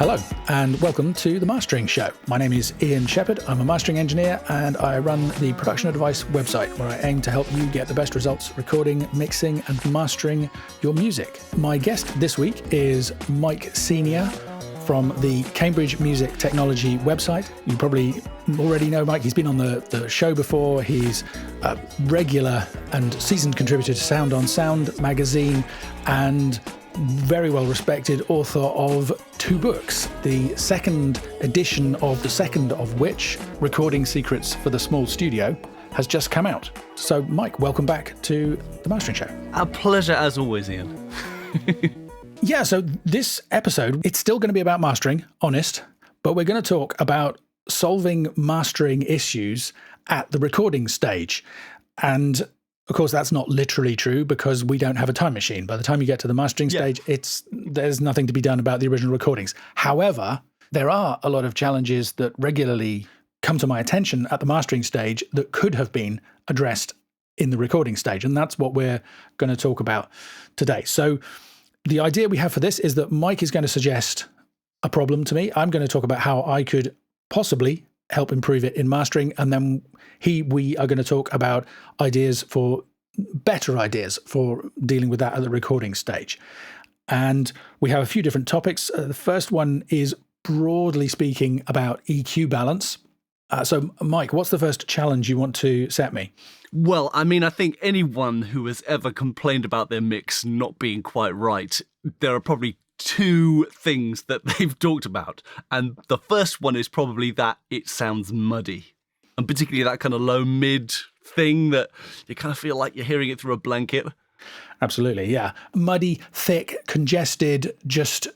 Hello, and welcome to The Mastering Show. My name is Ian Shepherd. I'm a mastering engineer, and I run the Production Advice website, where I aim to help you get the best results recording, mixing, and mastering your music. My guest this week is Mike Senior from the Cambridge Music Technology website. You probably already know Mike. He's been on the show before. He's a regular and seasoned contributor to Sound on Sound magazine, and very well respected author of 2 books, the second edition of the second of which, Recording Secrets for the Small Studio, has just come out. So Mike, welcome back to The Mastering Show. A pleasure as always, Ian. Yeah, so this episode, it's still going to be about mastering, honest, but we're going to talk about solving mastering issues at the recording stage. And of course, that's not literally true because we don't have a time machine. By the time you get to the mastering stage, there's nothing to be done about the original recordings. However, there are a lot of challenges that regularly come to my attention at the mastering stage that could have been addressed in the recording stage. And that's what we're going to talk about today. So the idea we have for this is that Mike is going to suggest a problem to me. I'm going to talk about how I could possibly help improve it in mastering, and then we are going to talk about better ideas for dealing with that at the recording stage. And we have a few different topics. The first one is, broadly speaking, about EQ balance. So, Mike, what's the first challenge you want to set me? Well, I mean, I think anyone who has ever complained about their mix not being quite right, there are probably 2 things that they've talked about. And the first one is probably that it sounds muddy. And particularly that kind of low-mid thing that you kind of feel like you're hearing it through a blanket. Absolutely, yeah. Muddy, thick, congested, just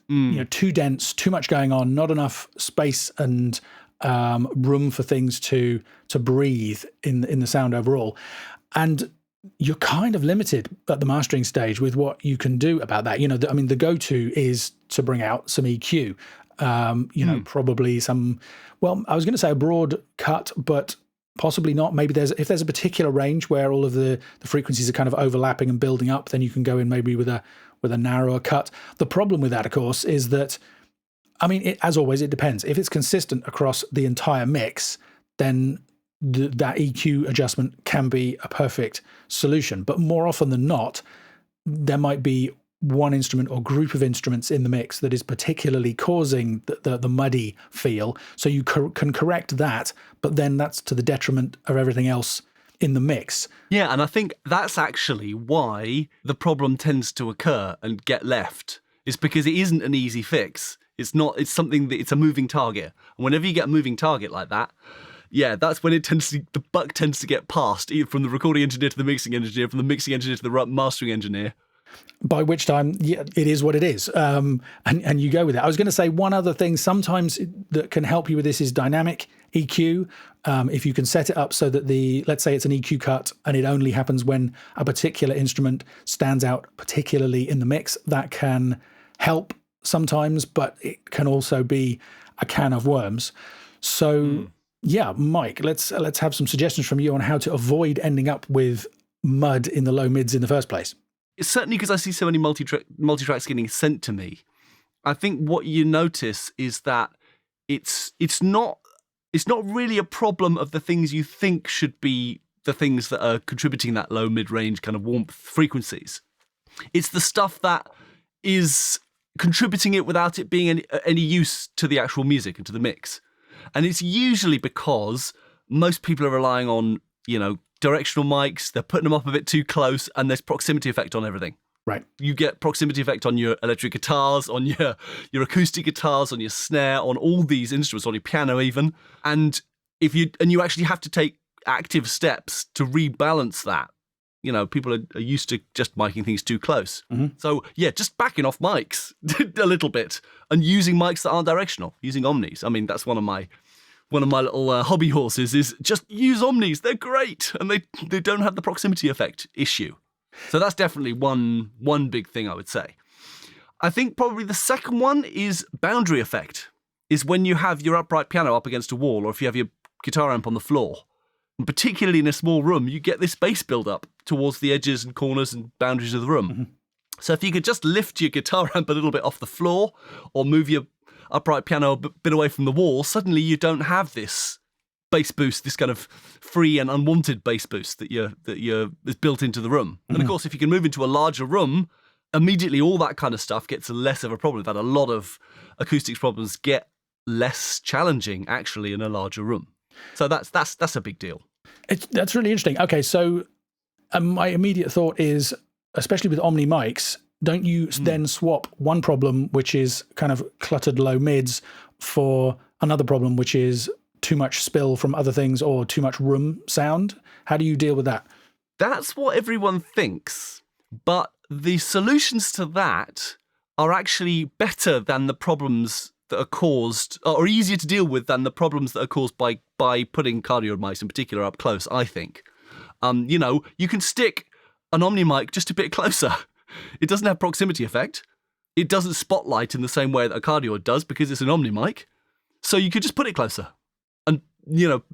too dense, too much going on, not enough space and room for things to breathe in the sound overall. And you're kind of limited at the mastering stage with what you can do about that. The go-to is to bring out some EQ. Probably some, I was going to say a broad cut, but possibly not. Maybe if there's a particular range where all of the frequencies are kind of overlapping and building up, then you can go in maybe with a narrower cut. The problem with that, of course, is that, as always, it depends. If it's consistent across the entire mix, then that EQ adjustment can be a perfect solution. But more often than not, there might be one instrument or group of instruments in the mix that is particularly causing the muddy feel. So you can correct that, but then that's to the detriment of everything else in the mix. Yeah, and I think that's actually why the problem tends to occur and get left. It's because it isn't an easy fix. It's a moving target. And whenever you get a moving target like that, that's when the buck tends to get passed, either from the recording engineer to the mixing engineer, from the mixing engineer to the mastering engineer. By which time, it is what it is. And you go with it. I was going to say one other thing sometimes that can help you with this is dynamic EQ. If you can set it up so that let's say it's an EQ cut and it only happens when a particular instrument stands out particularly in the mix, that can help sometimes, but it can also be a can of worms. So, Mike, let's have some suggestions from you on how to avoid ending up with mud in the low mids in the first place. It's certainly because I see so many multi-tracks getting sent to me. I think what you notice is that it's not really a problem of the things you think should be the things that are contributing that low mid-range kind of warmth frequencies. It's the stuff that is contributing it without it being any use to the actual music and to the mix. And it's usually because most people are relying on, directional mics, they're putting them up a bit too close, and there's proximity effect on everything. Right. You get proximity effect on your electric guitars, on your acoustic guitars, on your snare, on all these instruments, on your piano even. And you actually have to take active steps to rebalance that. People are used to just miking things too close. Mm-hmm. So, just backing off mics a little bit and using mics that aren't directional, using omnis. That's one of my little hobby horses is just use omnis. They're great. And they don't have the proximity effect issue. So that's definitely one big thing I would say. I think probably the second one is boundary effect, is when you have your upright piano up against a wall, or if you have your guitar amp on the floor. And particularly in a small room, you get this bass build up towards the edges and corners and boundaries of the room. Mm-hmm. So if you could just lift your guitar amp a little bit off the floor, or move your upright piano a bit away from the wall, suddenly you don't have this bass boost, this kind of free and unwanted bass boost that is built into the room. And of course, if you can move into a larger room, immediately all that kind of stuff gets less of a problem. In fact, a lot of acoustics problems get less challenging actually in a larger room. So that's a big deal. That's really interesting. Okay, so my immediate thought is, especially with Omni mics, don't you then swap one problem, which is kind of cluttered low mids, for another problem, which is too much spill from other things or too much room sound? How do you deal with that? That's what everyone thinks, but the solutions to that are actually better than the problems that are caused, or easier to deal with than the problems that are caused by putting cardioid mics in particular up close, I think. You can stick an Omni mic just a bit closer. It doesn't have proximity effect. It doesn't spotlight in the same way that a cardioid does because it's an Omni mic. So you could just put it closer. And,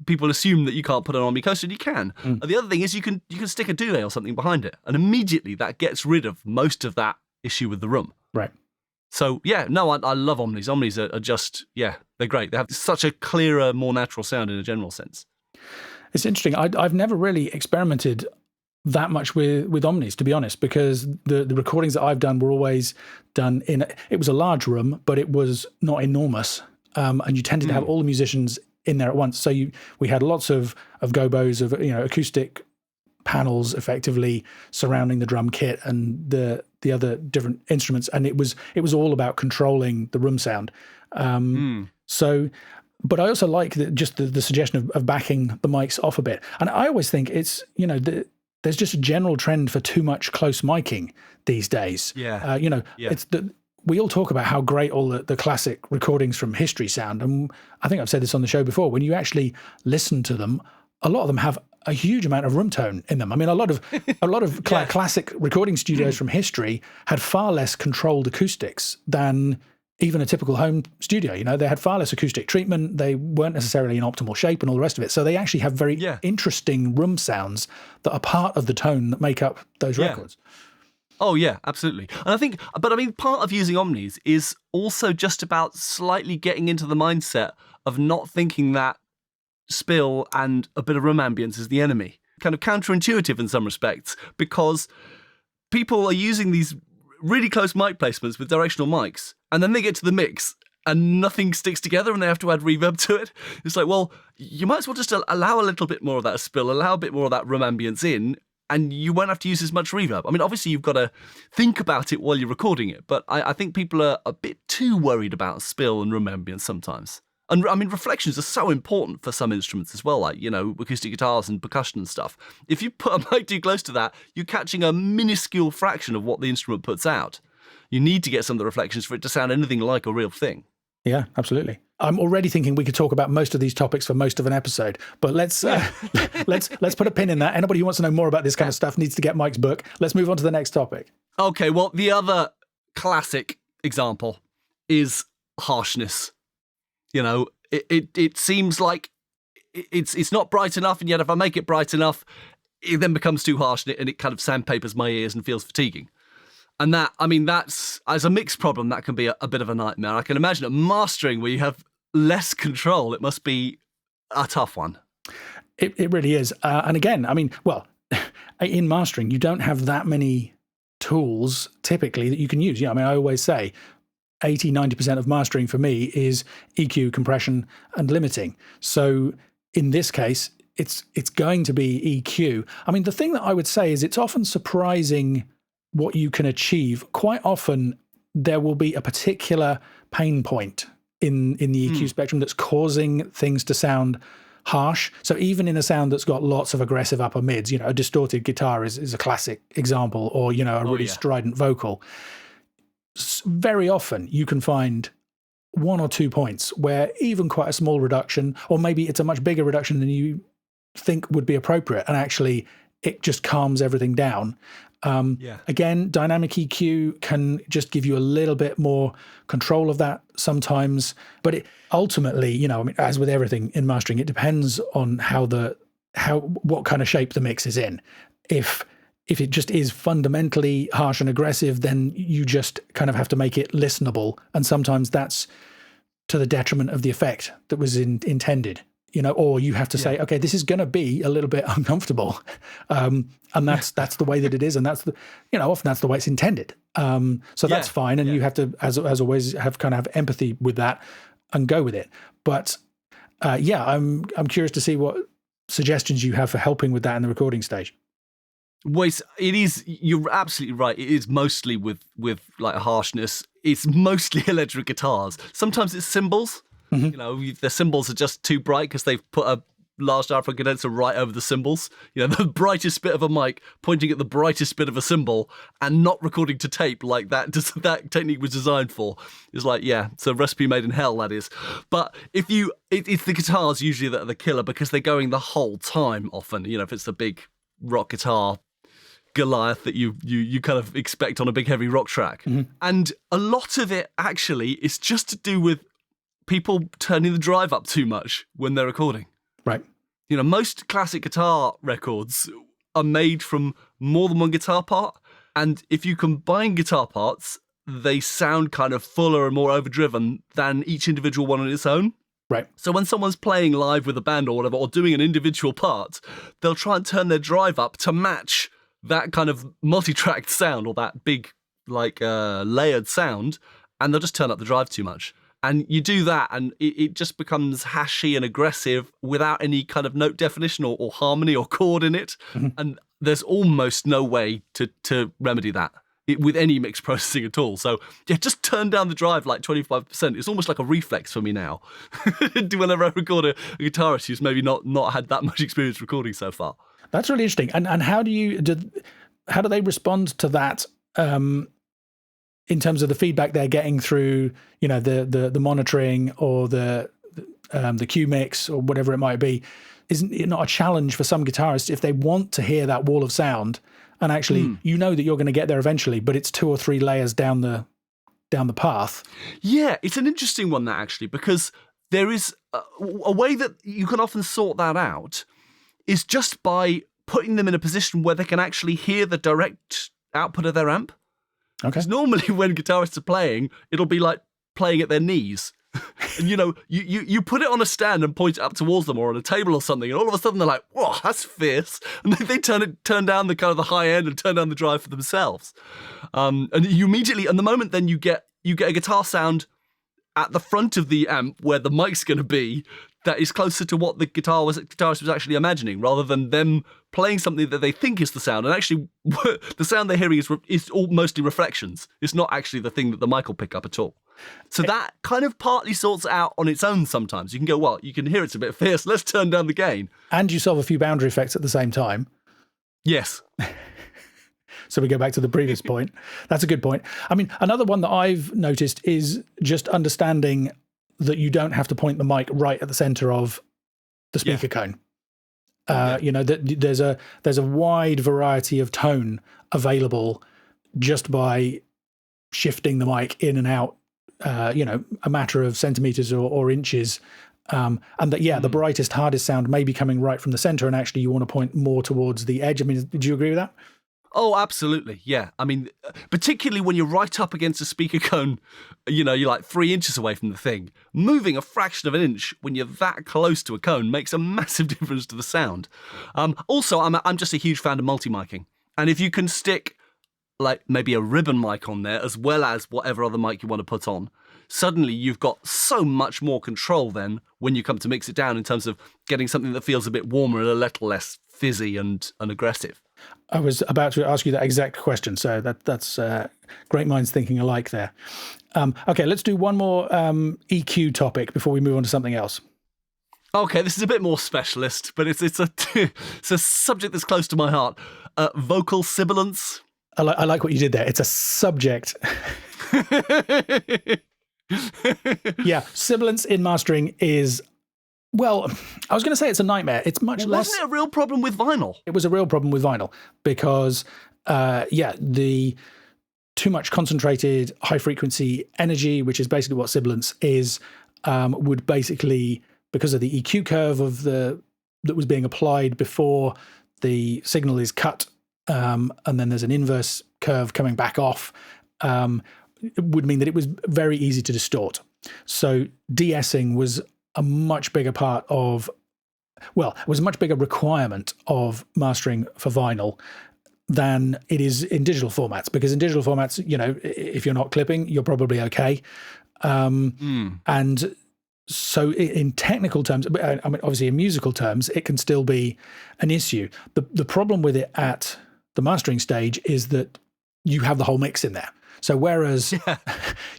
people assume that you can't put an Omni closer, and you can. And the other thing is you can stick a delay or something behind it, and immediately that gets rid of most of that issue with the room. Right. So, I love Omnis. Omnis are just, they're great. They have such a clearer, more natural sound in a general sense. It's interesting. I've never really experimented that much with Omnis, to be honest, because the recordings that I've done were always done it was a large room, but it was not enormous. And you tended to have all the musicians in there at once. So we had lots of gobos, of acoustic panels effectively surrounding the drum kit and the other different instruments, and it was all about controlling the room sound. So, but I also like the suggestion of backing the mics off a bit. And I always think it's there's just a general trend for too much close miking these days. It's we all talk about how great all the classic recordings from history sound. And I think I've said this on the show before, when you actually listen to them, a lot of them have a huge amount of room tone in them. I mean, a lot of classic recording studios from history had far less controlled acoustics than even a typical home studio. They had far less acoustic treatment. They weren't necessarily in optimal shape and all the rest of it. So they actually have very interesting room sounds that are part of the tone that make up those records. Oh, yeah, absolutely. And part of using Omnis is also just about slightly getting into the mindset of not thinking that spill and a bit of room ambience is the enemy. Kind of counterintuitive in some respects, because people are using these really close mic placements with directional mics, and then they get to the mix and nothing sticks together and they have to add reverb to it. It's like, well, you might as well just allow a little bit more of that spill, allow a bit more of that room ambience in, and you won't have to use as much reverb. I mean, obviously, you've got to think about it while you're recording it, but I think people are a bit too worried about spill and room ambience sometimes. And I mean, reflections are so important for some instruments as well, like, acoustic guitars and percussion and stuff. If you put a mic too close to that, you're catching a minuscule fraction of what the instrument puts out. You need to get some of the reflections for it to sound anything like a real thing. Yeah, absolutely. I'm already thinking we could talk about most of these topics for most of an episode, but let's put a pin in that. Anybody who wants to know more about this kind of stuff needs to get Mike's book. Let's move on to the next topic. Okay, well, the other classic example is harshness. It seems like it's not bright enough, and yet if I make it bright enough, it then becomes too harsh, and it kind of sandpapers my ears and feels fatiguing. And that's, as a mix problem, that can be a bit of a nightmare. I can imagine at mastering, where you have less control, it must be a tough one. It really is. And again, in mastering, you don't have that many tools typically that you can use. I always say 80-90% of mastering for me is EQ, compression, and limiting. So in this case, it's going to be EQ. The thing that I would say is it's often surprising what you can achieve. Quite often, there will be a particular pain point in the EQ spectrum that's causing things to sound harsh. So even in a sound that's got lots of aggressive upper mids, a distorted guitar is a classic example, or, a really strident vocal. Very often you can find 1 or 2 points where even quite a small reduction, or maybe it's a much bigger reduction than you think would be appropriate, and actually it just calms everything down. Again, dynamic EQ can just give you a little bit more control of that sometimes, but it ultimately, as with everything in mastering, it depends on what kind of shape the mix is in. If it just is fundamentally harsh and aggressive, then you just kind of have to make it listenable. And sometimes that's to the detriment of the effect that was intended. Or you have to say, okay, this is going to be a little bit uncomfortable, and that's the way that it is, and that's often that's the way it's intended. So that's fine, and you have to, as always, have empathy with that and go with it. But I'm curious to see what suggestions you have for helping with that in the recording stage. Well, it is. You're absolutely right. It is mostly with like harshness. It's mostly electric guitars. Sometimes it's cymbals. Mm-hmm. The cymbals are just too bright because they've put a large diaphragm condenser right over the cymbals. The brightest bit of a mic pointing at the brightest bit of a cymbal and not recording to tape like that technique was designed for. It's like, it's a recipe made in hell, that is. But it's the guitars usually that are the killer because they're going the whole time often. If it's the big rock guitar Goliath that you kind of expect on a big heavy rock track. Mm-hmm. And a lot of it actually is just to do with people turning the drive up too much when they're recording. Right. Most classic guitar records are made from more than one guitar part. And if you combine guitar parts, they sound kind of fuller and more overdriven than each individual one on its own. Right. So when someone's playing live with a band or whatever, or doing an individual part, they'll try and turn their drive up to match that kind of multi-tracked sound or that big, layered sound, and they'll just turn up the drive too much. And you do that, and it just becomes hashy and aggressive without any kind of note definition or harmony or chord in it. Mm-hmm. And there's almost no way to remedy that with any mixed processing at all. So, just turn down the drive like 25%. It's almost like a reflex for me now. Whenever I record a guitarist who's maybe not had that much experience recording so far. That's really interesting. And how do they respond to that? In terms of the feedback they're getting through, the monitoring or the Q mix or whatever it might be, isn't it not a challenge for some guitarists if they want to hear that wall of sound and actually that you're going to get there eventually, but it's 2 or 3 layers down the path? Yeah, it's an interesting one that actually, because there is a way that you can often sort that out is just by putting them in a position where they can actually hear the direct output of their amp. Okay. Because normally when guitarists are playing, it'll be like playing at their knees. And you put it on a stand and point it up towards them or on a table or something, and all of a sudden they're like, whoa, that's fierce. And they turn down the kind of the high end and turn down the drive for themselves. And you immediately, and the moment then you get a guitar sound at the front of the amp where the mic's going to be, that is closer to what the guitarist was actually imagining, rather than them playing something that they think is the sound. And actually, the sound they're hearing is all mostly reflections. It's not actually the thing that the mic will pick up at all. So that kind of partly sorts it out on its own sometimes. You can go, well, you can hear it's a bit fierce. Let's turn down the gain. And you solve a few boundary effects at the same time. Yes. So we go back to the previous point. That's a good point. I mean, another one that I've noticed is just understanding that you don't have to point the mic right at the center of the speaker cone. That there's a wide variety of tone available just by shifting the mic in and out, a matter of centimeters or inches. And that, the brightest, hardest sound may be coming right from the center, and actually you want to point more towards the edge. I mean, do you agree with that? Oh, absolutely. Yeah. I mean, particularly when you're right up against a speaker cone, you're like 3 inches away from the thing. Moving a fraction of an inch when you're that close to a cone makes a massive difference to the sound. Also, I'm just a huge fan of multi-miking. And if you can stick like maybe a ribbon mic on there as well as whatever other mic you want to put on, suddenly you've got so much more control then when you come to mix it down in terms of getting something that feels a bit warmer and a little less fizzy and aggressive. I was about to ask you that exact question, so that's great minds thinking alike there. Okay, let's do one more EQ topic before we move on to something else. Okay, this is a bit more specialist, but it's a subject that's close to my heart. Vocal sibilance. I like what you did there. It's a subject. Yeah, sibilance in mastering is, well, I was going to say it's a nightmare. It's much less. Wasn't it a real problem with vinyl? It was a real problem with vinyl because, the too much concentrated high frequency energy, which is basically what sibilance is, would basically, because of the EQ curve that was being applied before the signal is cut, and then there's an inverse curve coming back off, it would mean that it was very easy to distort. So de-essing was a much bigger part of, well, it was a much bigger requirement of mastering for vinyl than it is in digital formats, because in digital formats, you know, if you're not clipping, you're probably okay. And so in technical terms, I mean, obviously in musical terms, it can still be an issue. The problem with it at the mastering stage is that you have the whole mix in there. So whereas,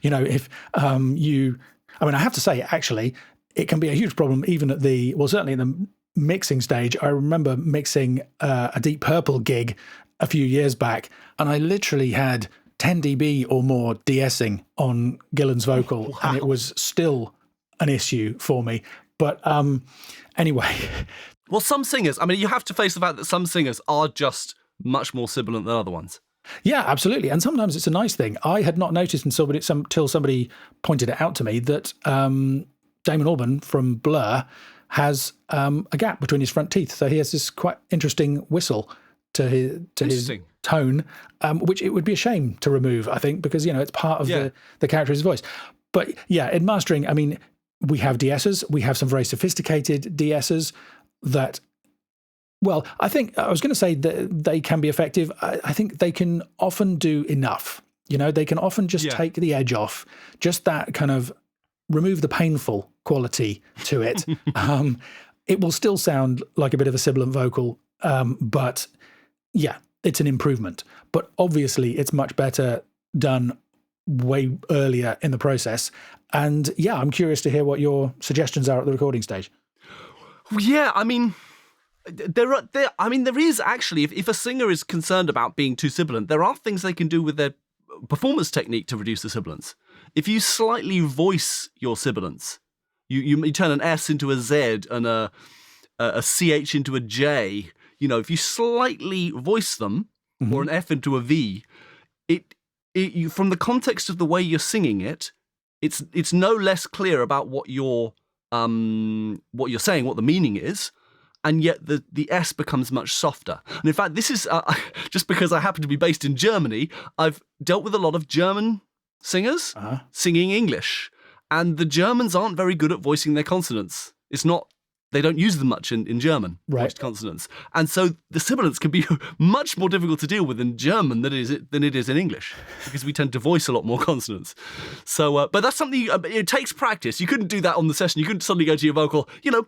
you know, if I mean, I have to say, actually, it can be a huge problem even at certainly in the mixing stage. I remember mixing a Deep Purple gig a few years back, and I literally had 10 dB or more de-essing on Gillan's vocal, and it was still an issue for me. But anyway. Well, some singers, I mean, you have to face the fact that some singers are just much more sibilant than other ones. Yeah, absolutely. And sometimes it's a nice thing. I had not noticed until somebody pointed it out to me that Damon Albarn from Blur has a gap between his front teeth. So he has this quite interesting whistle to his tone, which it would be a shame to remove, I think, because, you know, it's part of the character of his voice. But yeah, in mastering, I mean, we have de-essers. We have some very sophisticated de-essers that, well, I think I was going to say that they can be effective. I think they can often do enough. You know, they can often just take the edge off, just that kind of remove the painful quality to it. It will still sound like a bit of a sibilant vocal, but yeah, it's an improvement. But obviously, it's much better done way earlier in the process. And yeah, I'm curious to hear what your suggestions are at the recording stage. Yeah, I mean, there is actually, if a singer is concerned about being too sibilant, there are things they can do with their performance technique to reduce the sibilance. If you slightly voice your sibilance, you turn an S into a Z and a CH into a J. You know, if you slightly voice them, or an F into a V, you, from the context of the way you're singing it, it's no less clear about what you're saying, what the meaning is, and yet the S becomes much softer. And in fact, this is just because I happen to be based in Germany, I've dealt with a lot of German singers singing English, and the Germans aren't very good at voicing their consonants. They don't use them much in German, voiced consonants. And so the sibilance can be much more difficult to deal with in German than it is in English, because we tend to voice a lot more consonants. So, but that's something, it takes practice. You couldn't do that on the session. You couldn't suddenly go to your vocal, you know,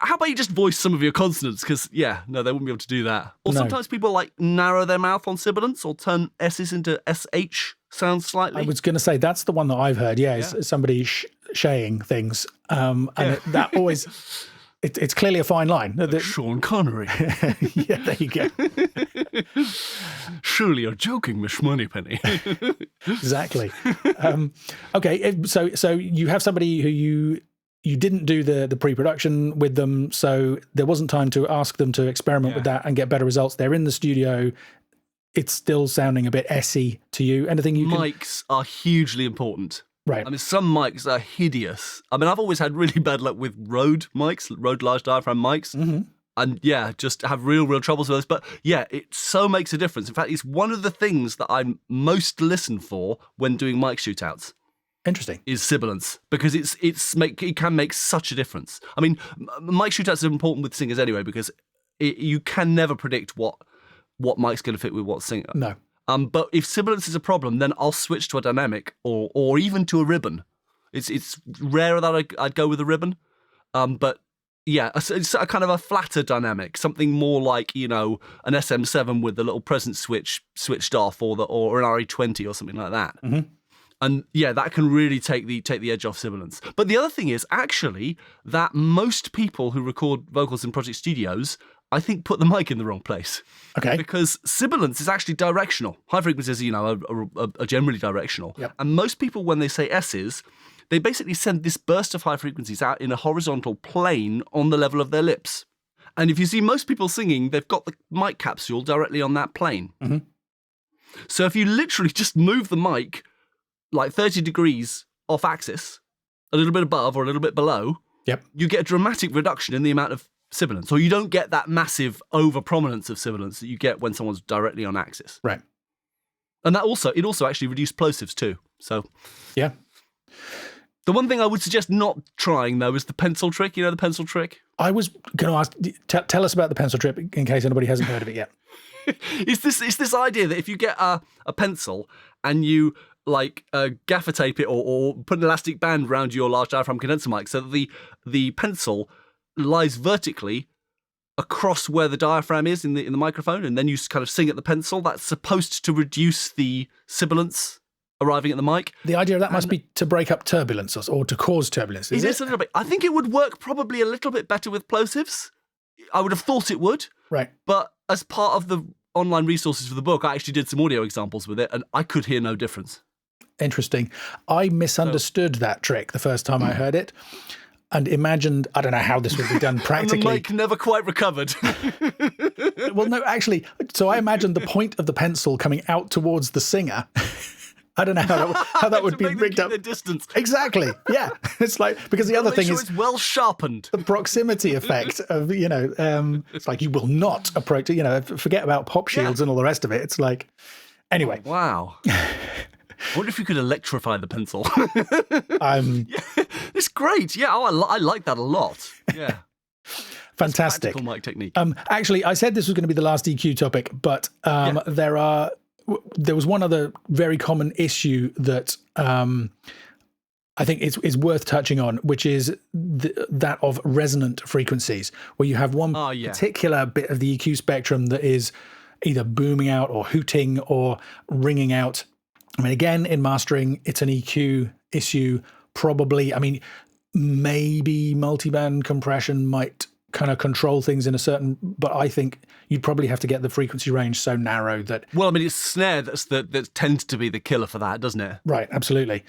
how about you just voice some of your consonants? Because, they wouldn't be able to do that. Or sometimes people like narrow their mouth on sibilance or turn S's into SH sounds slightly. I was going to say, that's the one that I've heard, is somebody shaying things. That always... It's clearly a fine line. Like Sean Connery. Yeah, there you go. Surely you're joking, Miss Moneypenny. Exactly. Okay, so you have somebody who you didn't do the pre-production with them, so there wasn't time to ask them to experiment with that and get better results. They're in the studio. It's still sounding a bit essy to you. Anything you can... Mics are hugely important. Right. I mean, some mics are hideous. I mean, I've always had really bad luck with Rode mics, Rode large diaphragm mics. And just have real troubles with those. But it so makes a difference. In fact, it's one of the things that I most listen for when doing mic shootouts. Interesting. Is sibilance, because it can make such a difference. I mean, mic shootouts are important with singers anyway, because you can never predict what mic's going to fit with what singer. No. But if sibilance is a problem, then I'll switch to a dynamic or even to a ribbon. It's rarer that I'd go with a ribbon. But it's a kind of a flatter dynamic, something more like, you know, an SM7 with the little presence switch switched off, or an RE20 or something like that. And that can really take the edge off sibilance. But the other thing is actually that most people who record vocals in Project Studios, I think, put the mic in the wrong place. Okay. Because sibilance is actually directional. High frequencies, you know, are generally directional. Yep. And most people, when they say S's, they basically send this burst of high frequencies out in a horizontal plane on the level of their lips. And if you see most people singing, they've got the mic capsule directly on that plane. So if you literally just move the mic like 30 degrees off axis, a little bit above or a little bit below, you get a dramatic reduction in the amount of sibilance, or you don't get that massive over-prominence of sibilance that you get when someone's directly on axis. Right. And it also actually reduced plosives too. So yeah. The one thing I would suggest not trying, though, is the pencil trick. You know the pencil trick? I was going to ask, tell us about the pencil trick in case anybody hasn't heard of it yet. It's this idea that if you get a pencil and you like gaffer tape it or put an elastic band around your large diaphragm condenser mic so that the pencil lies vertically across where the diaphragm is in the microphone, and then you kind of sing at the pencil, that's supposed to reduce the sibilance arriving at the mic. The idea of that must be to break up turbulence or to cause turbulence, is it? A little bit. I think it would work probably a little bit better with plosives. I would have thought it would. Right. But as part of the online resources for the book, I actually did some audio examples with it, and I could hear no difference. Interesting. I misunderstood that trick the first time I heard it and imagined, I don't know how this would be done practically. And the mic never quite recovered. Well, no, actually, so I imagined the point of the pencil coming out towards the singer. I don't know how that would be rigged up. The distance. Exactly. Yeah. It's like, because the other thing is it's well sharpened. The proximity effect of, it's like you will not approach, forget about pop shields and all the rest of it. It's like, anyway. Oh, wow. I wonder if you could electrify the pencil. Yeah, it's great. Yeah, I like that a lot. Yeah. Fantastic. Practical mic technique. Actually, I said this was going to be the last EQ topic, but there was one other very common issue that I think is worth touching on, which is that of resonant frequencies, where you have one particular bit of the EQ spectrum that is either booming out or hooting or ringing out. I mean, again, in mastering, it's an EQ issue, probably. I mean, maybe multiband compression might kind of control things in a certain, but I think you'd probably have to get the frequency range so narrow that... Well, I mean, it's snare that tends to be the killer for that, doesn't it? Right, absolutely.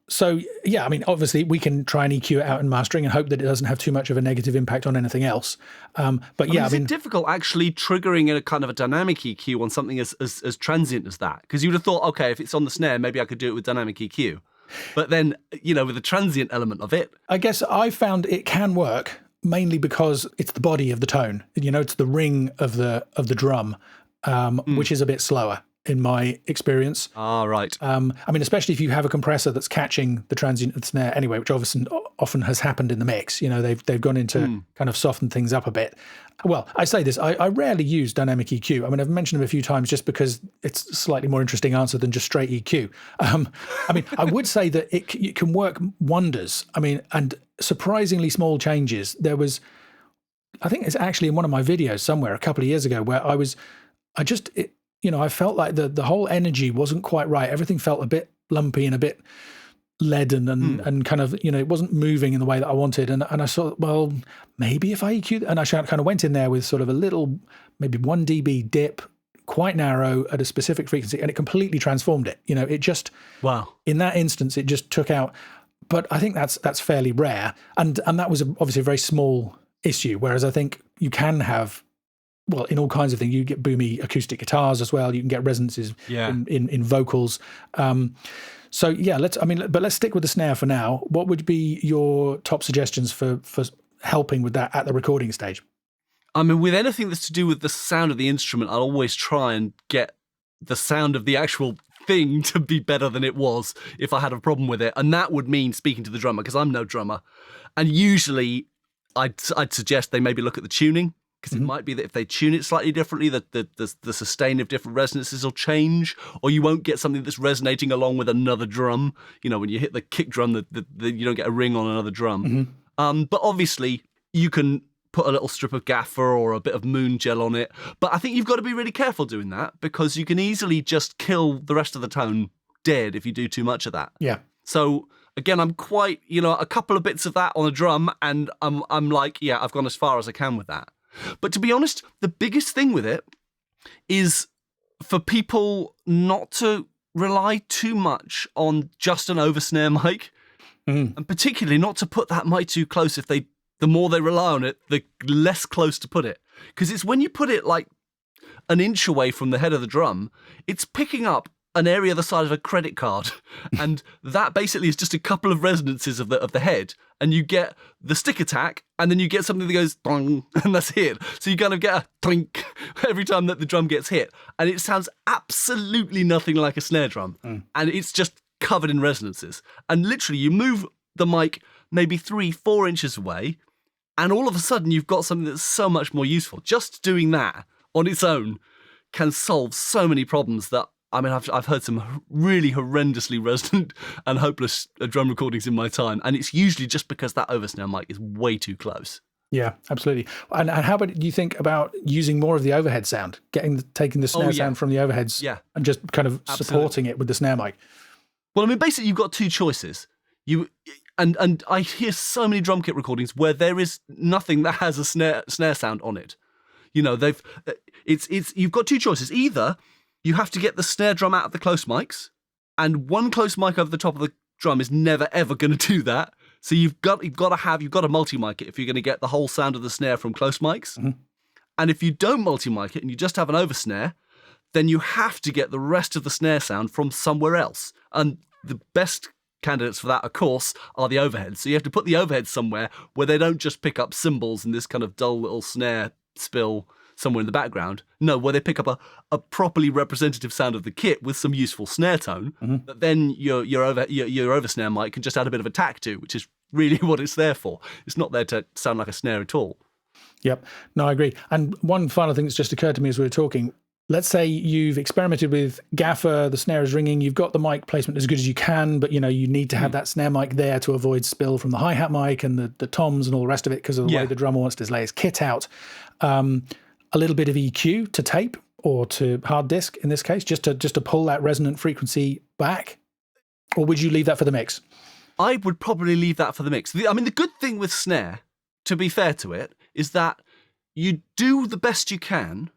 So, yeah, I mean, obviously we can try and EQ it out in mastering and hope that it doesn't have too much of a negative impact on anything else. But yeah, is it difficult actually triggering a kind of a dynamic EQ on something as transient as that? Because you would have thought, okay, if it's on the snare, maybe I could do it with dynamic EQ. But then, with the transient element of it... I guess I found it can work, mainly because it's the body of the tone. It's the ring of the drum, which is a bit slower in my experience. Ah, right. I mean, especially if you have a compressor that's catching the transient of the snare anyway, which often has happened in the mix. They've gone into kind of soften things up a bit. Well, I say this, I rarely use dynamic EQ. I mean, I've mentioned them a few times just because it's a slightly more interesting answer than just straight EQ. I mean, I would say that it can work wonders. I mean, and surprisingly small changes. There was, I think it's actually in one of my videos somewhere a couple of years ago where I felt like the whole energy wasn't quite right. Everything felt a bit lumpy and a bit leaden and kind of, it wasn't moving in the way that I wanted. And I thought, well, maybe if I EQ, and I kind of went in there with sort of a little, maybe 1 dB dip, quite narrow at a specific frequency, and it completely transformed it. It just, wow. In that instance, it just took out, but I think that's fairly rare. And that was obviously a very small issue. Whereas I think you can have, well, in all kinds of things, you get boomy acoustic guitars as well. You can get resonances in vocals. So yeah, let's stick with the snare for now. What would be your top suggestions for helping with that at the recording stage? I mean, with anything that's to do with the sound of the instrument, I'll always try and get the sound of the actual thing to be better than it was if I had a problem with it. And that would mean speaking to the drummer, because I'm no drummer. And usually I'd suggest they maybe look at the tuning, because it might be that if they tune it slightly differently, that the sustain of different resonances will change, or you won't get something that's resonating along with another drum. When you hit the kick drum, you don't get a ring on another drum. But obviously, you can put a little strip of gaffer or a bit of moon gel on it. But I think you've got to be really careful doing that, because you can easily just kill the rest of the tone dead if you do too much of that. Yeah. So again, I'm quite, a couple of bits of that on a drum, and I'm like, yeah, I've gone as far as I can with that. But to be honest, the biggest thing with it is for people not to rely too much on just an over-snare mic, and particularly not to put that mic too close. The more they rely on it, the less close to put it. Because it's when you put it like an inch away from the head of the drum, it's picking up an area the size of a credit card, and that basically is just a couple of resonances of the head, and you get the stick attack, and then you get something that goes dong, and that's it. So you kind of get a clink every time that the drum gets hit, and it sounds absolutely nothing like a snare drum, and it's just covered in resonances. And literally you move the mic maybe 3-4 inches away, and all of a sudden you've got something that's so much more useful. Just doing that on its own can solve so many problems that, I mean, I've heard some really horrendously resonant and hopeless drum recordings in my time, and it's usually just because that oversnare mic is way too close. Yeah, absolutely. And how about you think about using more of the overhead sound, taking the snare sound from the overheads and just kind of supporting it with the snare mic? Well, I mean, basically you've got two choices. And I hear so many drum kit recordings where there is nothing that has a snare sound on it. You know, you've got two choices. Either you have to get the snare drum out of the close mics, and one close mic over the top of the drum is never ever going to do that. So you've got to multi-mic it if you're going to get the whole sound of the snare from close mics. Mm-hmm. And if you don't multi-mic it and you just have an over snare, then you have to get the rest of the snare sound from somewhere else. And the best candidates for that, of course, are the overheads. So you have to put the overheads somewhere where they don't just pick up cymbals and this kind of dull little snare spill somewhere in the background. No, where they pick up a properly representative sound of the kit with some useful snare tone that then your over snare mic can just add a bit of attack to, which is really what it's there for. It's not there to sound like a snare at all. Yep. No, I agree. And one final thing that's just occurred to me as we were talking, let's say you've experimented with gaffer, the snare is ringing, you've got the mic placement as good as you can, but you need to have that snare mic there to avoid spill from the hi-hat mic and the toms and all the rest of it because of the way the drummer wants to lay his kit out. A little bit of EQ to tape or to hard disk in this case, just to pull that resonant frequency back? Or would you leave that for the mix? I would probably leave that for the mix. I mean, the good thing with snare, to be fair to it, is that you do the best you can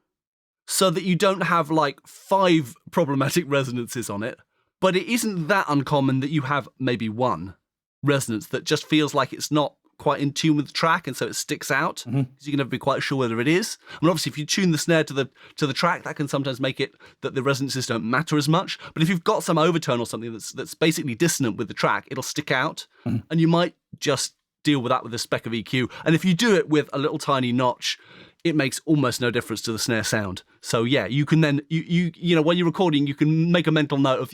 so that you don't have like 5 problematic resonances on it, but it isn't that uncommon that you have maybe one resonance that just feels like it's not quite in tune with the track, and so it sticks out because you can never be quite sure whether it is. I mean, obviously, if you tune the snare to the track, that can sometimes make it that the resonances don't matter as much. But if you've got some overtone or something that's basically dissonant with the track, it'll stick out, and you might just deal with that with a speck of EQ. And if you do it with a little tiny notch, it makes almost no difference to the snare sound. So yeah, you can then you know when you're recording, you can make a mental note of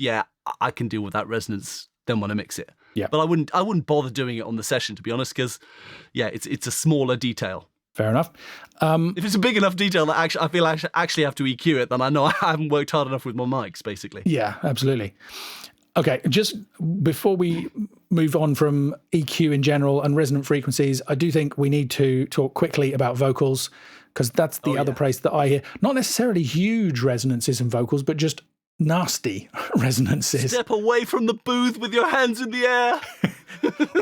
I can deal with that resonance. Then when I mix it. Yeah. But I wouldn't bother doing it on the session, to be honest, because it's a smaller detail. Fair enough. If it's a big enough detail that I feel I actually have to EQ it, then I know I haven't worked hard enough with my mics, basically. Yeah, absolutely. Okay, just before we move on from EQ in general and resonant frequencies, I do think we need to talk quickly about vocals, because that's the other place that I hear not necessarily huge resonances in vocals, but just nasty resonances. Step away from the booth with your hands in the air.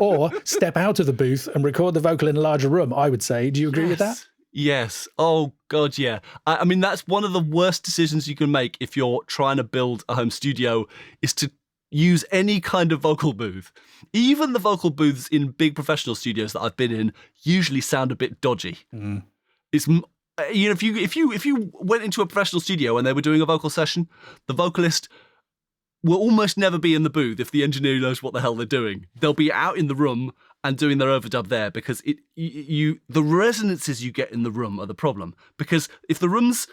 Or step out of the booth and record the vocal in a larger room, I would say. Do you agree with that? Yes. Oh, God, yeah. I mean, that's one of the worst decisions you can make if you're trying to build a home studio, is to use any kind of vocal booth. Even the vocal booths in big professional studios that I've been in usually sound a bit dodgy. It's... if you went into a professional studio and they were doing a vocal session, the vocalist will almost never be in the booth if the engineer knows what the hell they're doing. They'll be out in the room and doing their overdub there, because the resonances you get in the room are the problem. Because if the room's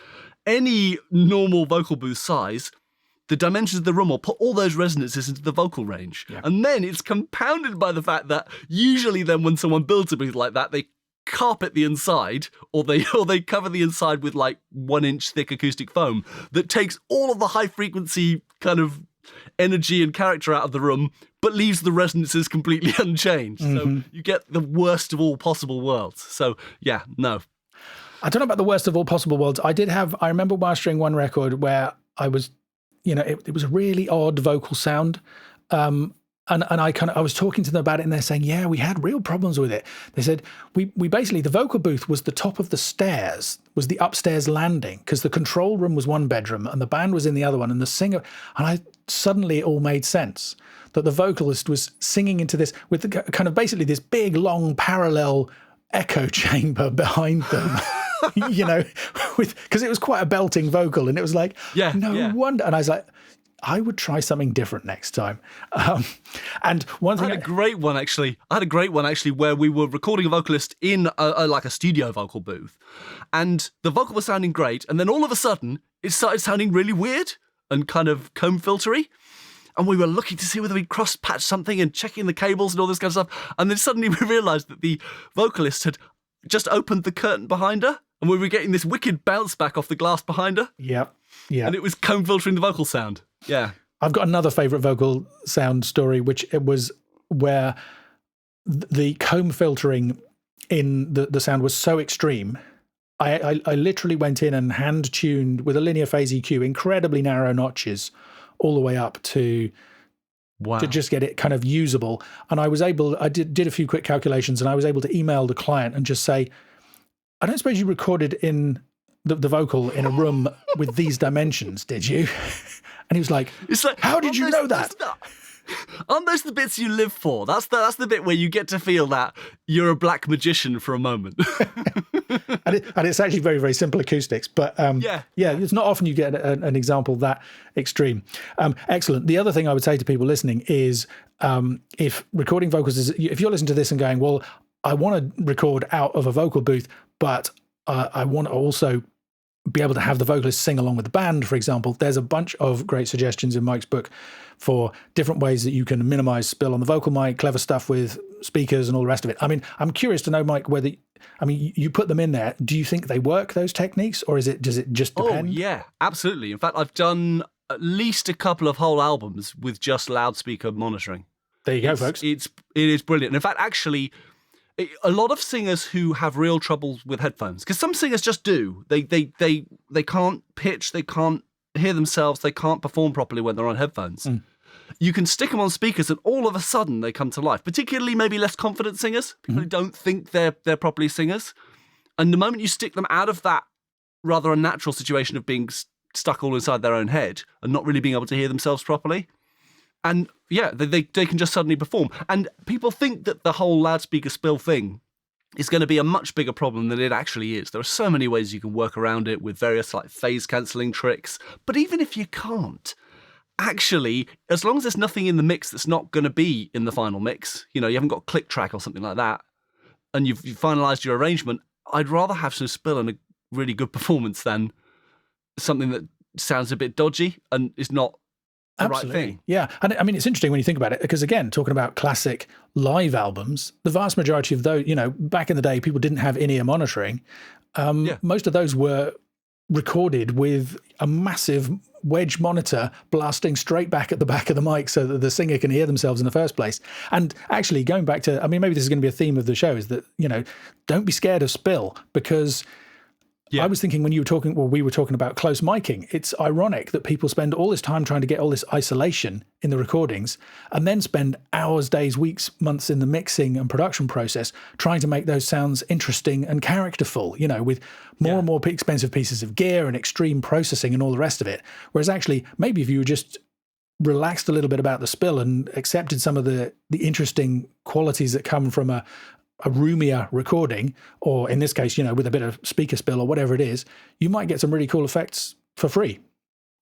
any normal vocal booth size, the dimensions of the room will put all those resonances into the vocal range. Yeah. And then it's compounded by the fact that usually then when someone builds a booth like that, they carpet the inside, or they cover the inside with like 1 inch thick acoustic foam that takes all of the high frequency kind of energy and character out of the room, but leaves the resonances completely unchanged. So you get the worst of all possible worlds. So yeah, no. I don't know about the worst of all possible worlds. I remember mastering one record where I was, it was a really odd vocal sound. And I was talking to them about it, and they're saying, yeah, we had real problems with it. They said, we basically, the vocal booth was the top of the stairs, was the upstairs landing, because the control room was one bedroom and the band was in the other one, and the singer, suddenly it all made sense that the vocalist was singing into this with the kind of basically this big, long, parallel echo chamber behind them. Because it was quite a belting vocal, and it was like, no wonder. And I was like, I would try something different next time. And one thing, I had a great one actually where we were recording a vocalist in a studio vocal booth, and the vocal was sounding great, and then all of a sudden it started sounding really weird and kind of comb filtery. and we were looking to see whether we'd cross-patch something and checking the cables and all this kind of stuff. And then suddenly we realised that the vocalist had just opened the curtain behind her, and we were getting this wicked bounce back off the glass behind her. Yep. Yeah. And it was comb filtering the vocal sound. Yeah. I've got another favourite vocal sound story, which it was where the comb filtering in the sound was so extreme. I literally went in and hand tuned with a linear phase EQ, incredibly narrow notches, all the way up to just get it kind of usable. And I did a few quick calculations, and I was able to email the client and just say, I don't suppose you recorded in the vocal in a room with these dimensions, did you? And he was like, how did you know that? Aren't those the bits you live for? That's the bit where you get to feel that you're a black magician for a moment. and it's actually very, very simple acoustics. But it's not often you get an example that extreme. Excellent. The other thing I would say to people listening is if recording vocals if you're listening to this and going, well, I want to record out of a vocal booth, but I want to also be able to have the vocalist sing along with the band, for example, there's a bunch of great suggestions in Mike's book for different ways that you can minimize spill on the vocal mic, clever stuff with speakers and all the rest of it. I mean, I'm curious to know, Mike, you put them in there. Do you think they work, those techniques, or does it just depend? Oh, yeah, absolutely. In fact, I've done at least a couple of whole albums with just loudspeaker monitoring. There you go, folks. It is brilliant. In fact, actually, a lot of singers who have real trouble with headphones, because some singers just do. They can't pitch, they can't hear themselves, they can't perform properly when they're on headphones. You can stick them on speakers and all of a sudden they come to life, particularly maybe less confident singers, people who don't think they're properly singers. And the moment you stick them out of that rather unnatural situation of being stuck all inside their own head and not really being able to hear themselves properly, and yeah, they can just suddenly perform. And people think that the whole loudspeaker spill thing is going to be a much bigger problem than it actually is. There are so many ways you can work around it with various like phase cancelling tricks. But even if you can't, actually, as long as there's nothing in the mix that's not going to be in the final mix, you haven't got a click track or something like that, and you've finalised your arrangement, I'd rather have some spill and a really good performance than something that sounds a bit dodgy and is not the right thing. Yeah. And I mean, it's interesting when you think about it, because again, talking about classic live albums, the vast majority of those, back in the day, people didn't have in-ear monitoring. Most of those were recorded with a massive wedge monitor blasting straight back at the back of the mic so that the singer can hear themselves in the first place. And actually going back to, I mean, maybe this is going to be a theme of the show, is that, don't be scared of spill, because I was thinking when we were talking about close miking, it's ironic that people spend all this time trying to get all this isolation in the recordings and then spend hours, days, weeks, months in the mixing and production process trying to make those sounds interesting and characterful, with more and more expensive pieces of gear and extreme processing and all the rest of it. Whereas actually, maybe if you were just relaxed a little bit about the spill and accepted some of the interesting qualities that come from a roomier recording, or in this case, with a bit of speaker spill or whatever it is, you might get some really cool effects for free.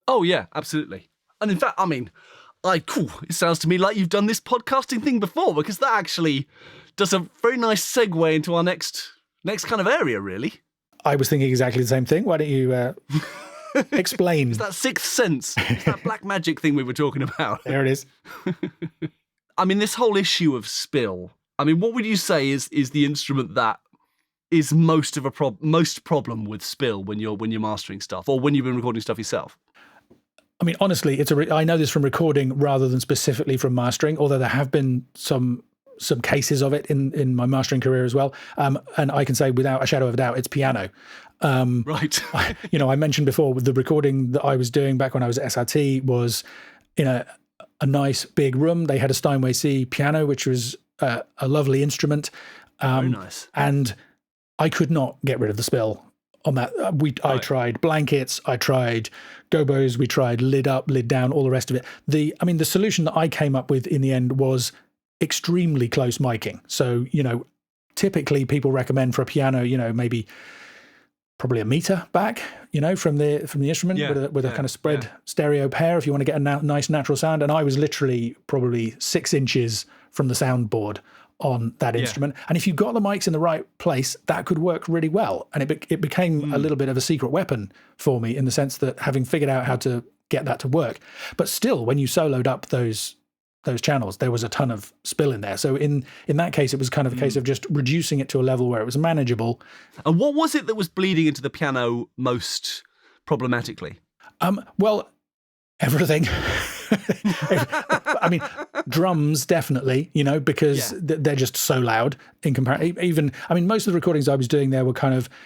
Oh, yeah, absolutely. And in fact, I mean, it sounds to me like you've done this podcasting thing before, because that actually does a very nice segue into our next kind of area, really. I was thinking exactly the same thing. Why don't you explain? It's that sixth sense. It's that black magic thing we were talking about. There it is. I mean, this whole issue of spill, I mean, what would you say is the instrument that is most problem with spill when you're mastering stuff, or when you've been recording stuff yourself? I mean, honestly, I know this from recording rather than specifically from mastering, although there have been some cases of it in my mastering career as well. And I can say without a shadow of a doubt, it's piano. Right. I mentioned before with the recording that I was doing back when I was at SRT was in a nice big room. They had a Steinway C piano, which was a lovely instrument. Very nice. And I could not get rid of the spill on that. I tried blankets, I tried gobos, we tried lid up, lid down, all the rest of it. The solution that I came up with in the end was extremely close miking. So, typically people recommend for a piano, maybe probably a meter back, from the instrument with a kind of spread stereo pair if you want to get a nice natural sound. And I was literally probably 6 inches from the soundboard on that instrument. And if you got the mics in the right place, that could work really well. And it became a little bit of a secret weapon for me, in the sense that having figured out how to get that to work. But still, when you soloed up those channels, there was a ton of spill in there. So in that case, it was kind of a case of just reducing it to a level where it was manageable. And what was it that was bleeding into the piano most problematically? Well, everything. I mean, drums definitely, because they're just so loud in comparison. Even, I mean, most of the recordings I was doing there were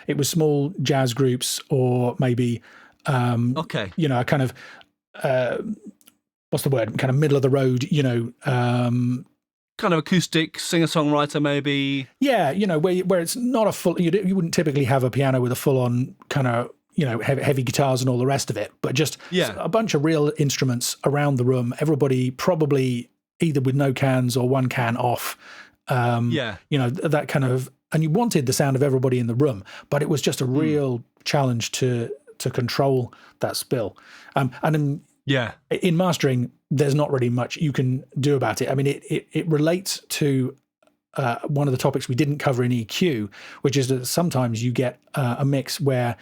it was small jazz groups or maybe, a kind of, what's the word? Kind of middle of the road, kind of acoustic singer-songwriter, maybe. Yeah, where it's not a full. You wouldn't typically have a piano with a full-on kind of heavy guitars and all the rest of it, but just a bunch of real instruments around the room. Everybody probably either with no cans or one can off. That kind of, and you wanted the sound of everybody in the room, but it was just a real challenge to control that spill. In mastering, there's not really much you can do about it. I mean, it relates to one of the topics we didn't cover in EQ, which is that sometimes you get a mix where,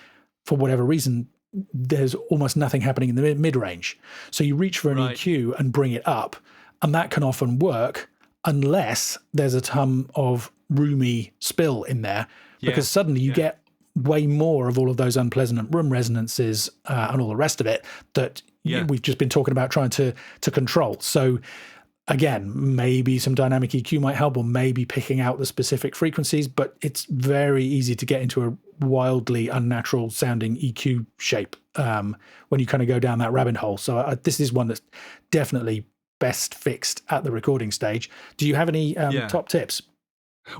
for whatever reason, there's almost nothing happening in the mid-range. So you reach for an EQ and bring it up, and that can often work unless there's a ton of roomy spill in there, because suddenly you get way more of all of those unpleasant room resonances and all the rest of it that we've just been talking about trying to control. So again, maybe some dynamic EQ might help, or maybe picking out the specific frequencies, but it's very easy to get into a wildly unnatural sounding EQ shape when you kind of go down that rabbit hole. So this is one that's definitely best fixed at the recording stage. Do you have any top tips?